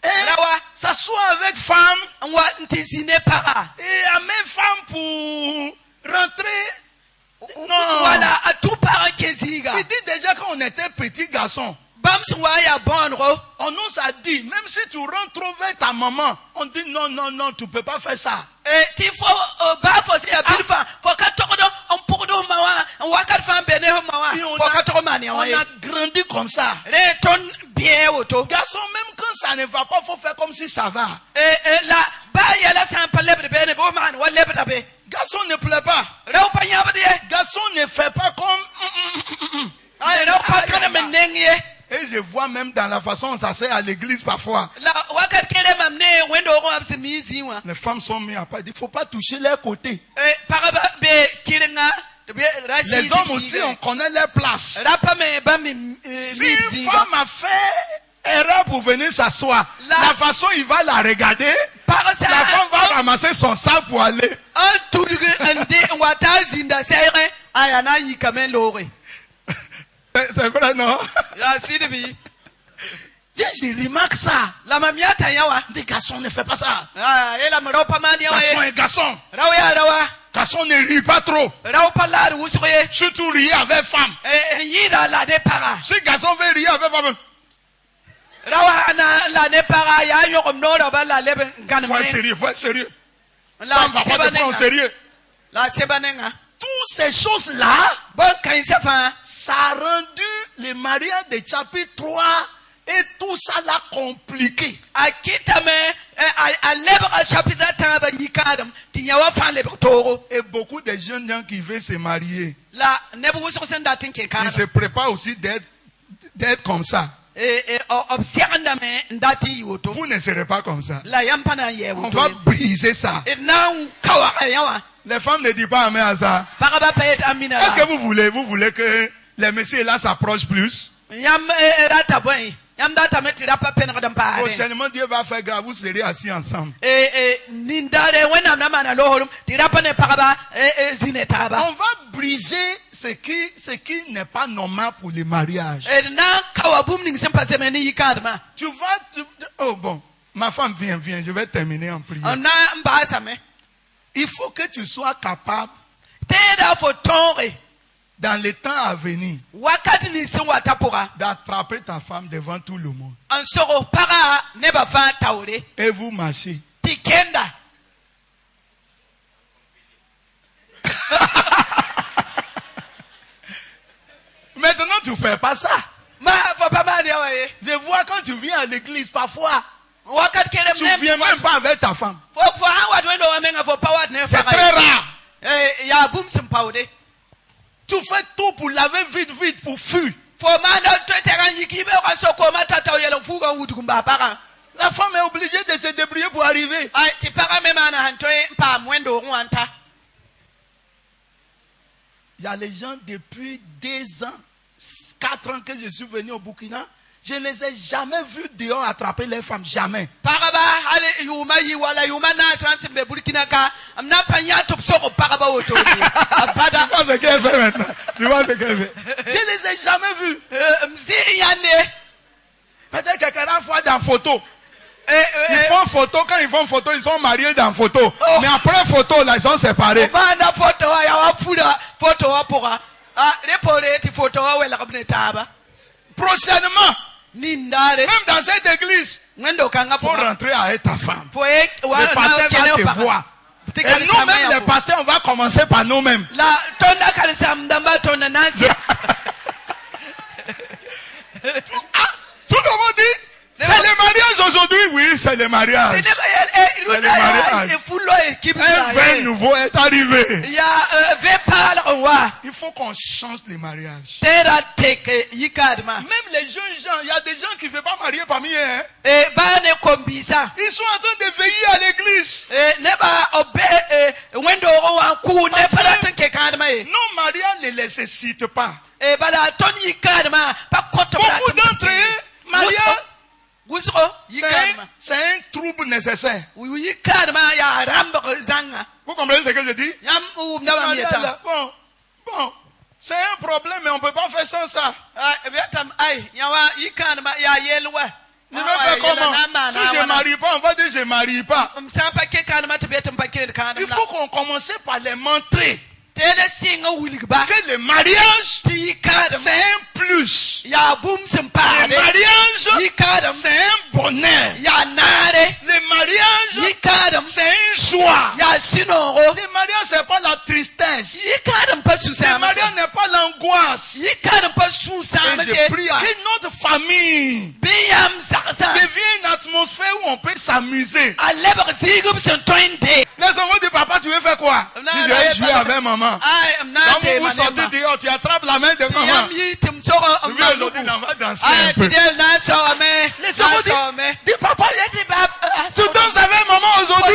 Rawa. s'assoit avec femme wa ntizine para et amène femme pour rentrer. Non. wala atu para keziga Il dit déjà quand on était petit garçon, bams wa ya bonro on nous a dit, même si tu rentres trop vers ta maman, on dit non, tu peux pas faire ça. ti fo ba fo se ya bilfa fo ka togodo on pogodo mawa wa ka fa bene ho mawa Et fo ka togo mani on wa a grandi comme ça. re ton bien auto Garçon, même quand ça ne va pas, faut faire comme si ça va. la ba ya la san pa lebre bene bo man wa lebre be Garçon ne plaît pas. rew pa nya bade Garçon ne fait pas comme... ay rew pa kana menenye Et je vois même dans la façon dont ça sert à l'église parfois. la wakat kere mamne wendo ko abse mizi wa Les femmes sont mises à part. Il ne faut pas toucher leur côté. para be Les hommes aussi, on connaît leur place. Si une femme a fait erreur pour venir s'asseoir, la façon il va la regarder, la femme va ramasser son sac pour aller. C'est vrai, non? Je remarque ça. Des garçons ne font pas ça. Garçon et garçon. Garçon ne rit pas trop. Surtout rire avec femme. Si garçon veut rire avec femme. Faut être sérieux, faut être sérieux. Femme va pas te prendre au sérieux. Toutes ces choses-là, ça a rendu le mariage de chapitre 3 et tout ça l'a compliqué. Et beaucoup de jeunes gens qui veulent se marier, ils se préparent aussi d'être comme ça. Vous ne serez pas comme ça. On va briser ça. Les femmes ne disent pas amen à ça. Est-ce que vous voulez que les messieurs là s'approchent plus? Prochainement, Dieu va faire grave, vous serez assis ensemble. On va briser ce qui n'est pas normal pour les mariages. Oh bon, ma femme viens, je vais terminer en prière. Il faut que tu sois capable, dans les temps à venir, d'attraper ta femme devant tout le monde. Et vous marchez. Maintenant, tu ne fais pas ça. Je vois quand tu viens à l'église, parfois, tu ne viens même pas avec ta femme. C'est très rare. Tu fais tout pour laver vite, pour fuir. La femme est obligée de se débrouiller pour arriver. Il y a les gens depuis 2 ans, 4 ans que je suis venu au Burkina. Je ne les ai jamais vus dehors attraper les femmes. Jamais. Tu vois ce qu'elle fait maintenant? Tu vois ce qu'elle fait? Je ne les ai jamais vus. Peut-être que quelqu'un fois dans photo. Ils font photo, quand ils font photo, ils sont mariés dans photo. Mais après photo, là, ils sont séparés. Prochainement, même dans cette église, il faut rentrer avec ta femme. Le pasteur va te voir. Et nous-mêmes, les pasteurs, on va commencer par nous-mêmes. Tout le monde dit, c'est le mariage aujourd'hui, oui, c'est le mariage. C'est le mariage. Un vin nouveau est arrivé. Il faut qu'on change les mariages. Même les jeunes gens, il y a des gens qui ne veulent pas marier parmi eux. Hein? Ils sont en train de veiller à l'église. Non, mariage ne les nécessite pas. Beaucoup d'entre eux, mariage, c'est un trouble nécessaire. Vous comprenez ce que je dis? Bon, c'est un problème, mais on ne peut pas faire sans ça. Je vais faire comment? Si je ne marie pas, on va dire je ne marie pas. Il faut qu'on commence par les montrer que le mariage, c'est un plus. Le mariage, c'est un bonheur. Le mariage, c'est une joie. Le mariage, c'est pas la tristesse. Le mariage n'est pas l'angoisse. Et je prie que notre famille devienne une atmosphère où on peut s'amuser. Les enfants disent, papa, tu veux faire quoi? Je vais jouer avec maman. Quand vous sortez dehors, tu attrapes la main de maman. Oui, aujourd'hui, on va danser un peu. Les enfants disent, papa, tu danses avec maman aujourd'hui.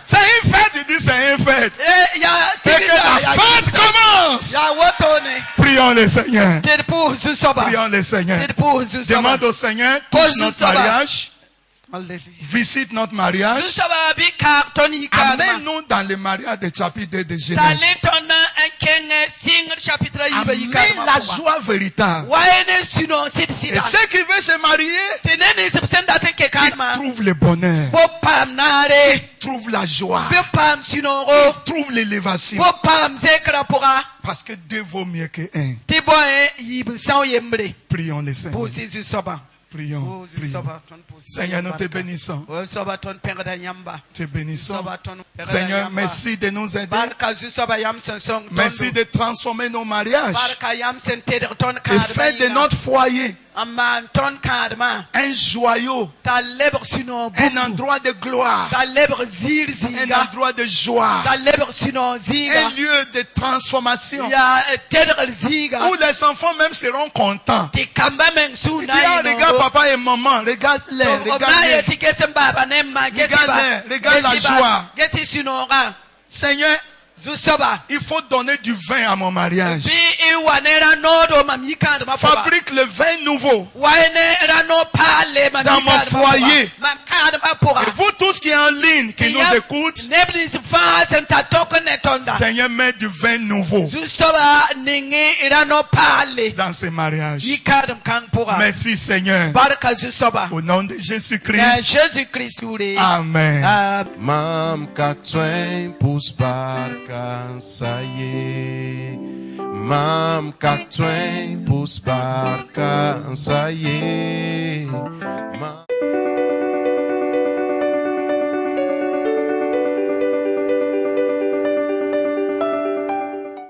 C'est une fête, tu dis c'est une fête. le Seigneur. Dit pour Zusoba. Prions le Seigneur. Dit pour Zusoba. Demande au Seigneur, touche notre mariage, visite notre mariage. Zusoba bi kartoni karma. Amène-nous dans le mariage de chapitre 2 de Genèse. Talentona un kenge sing chapitre yiba Amène yikarma. la joie véritable. Waene suno sit Et sida. ceux qui veulent se marier, Tenene sepsenda te ke ils karma. trouvent le bonheur, Bopam nare. ils trouvent la joie, Bopam sinoro. ils trouvent l'élévation. Bopam zekra pora. Parce que deux vaut mieux que un. Tiboe yibsan yembre. Prions le Seigneur. Pour Zusoba. Prions. Oh Prions. Zusoba ton pour Seigneur, nous te bénissons. Oh Zusoba ton père yamba. Te bénissons. Zusoba ton père Seigneur, yamba. merci de nous aider. Barka Zusoba yam sensong. Merci de transformer nos mariages Barka yam senter ton et faire de notre foyer Amman ton karma. un joyau, Ta lebre sino un endroit de gloire, ta lebre zir un ziga. endroit de joie, Ta lebre sino ziga. un lieu de transformation Ya teder ziga. où les enfants même seront contents. Ti kamba meng Il su dit, na ah, regarde papa et maman, regarde-les, Omaye regarde-les. ti kese mbaba nemma gesi ba. Regarde la joie. Gesi sino ga. Seigneur, Zusoba. il faut donner du vin à mon mariage. Bi iwanera nodo mamikanda mapoba. Fabrique le vin nouveau. Waenera no pale mamikanda Dans mon foyer. Makanda mapoba. Et vous tous qui êtes en ligne, qui nous écoutent, Neblis fa senta tokone tonda. Seigneur, mets du vin nouveau Zusoba ningi ira no pale. dans ce mariage. Yikadam kang pora. Merci Seigneur. Barka Zusoba. Au nom de Na Jésus-Christ. Jésus-Christ ure. Amen. Mam katwen pus barkan saye. Mam katwen pus barkan saye.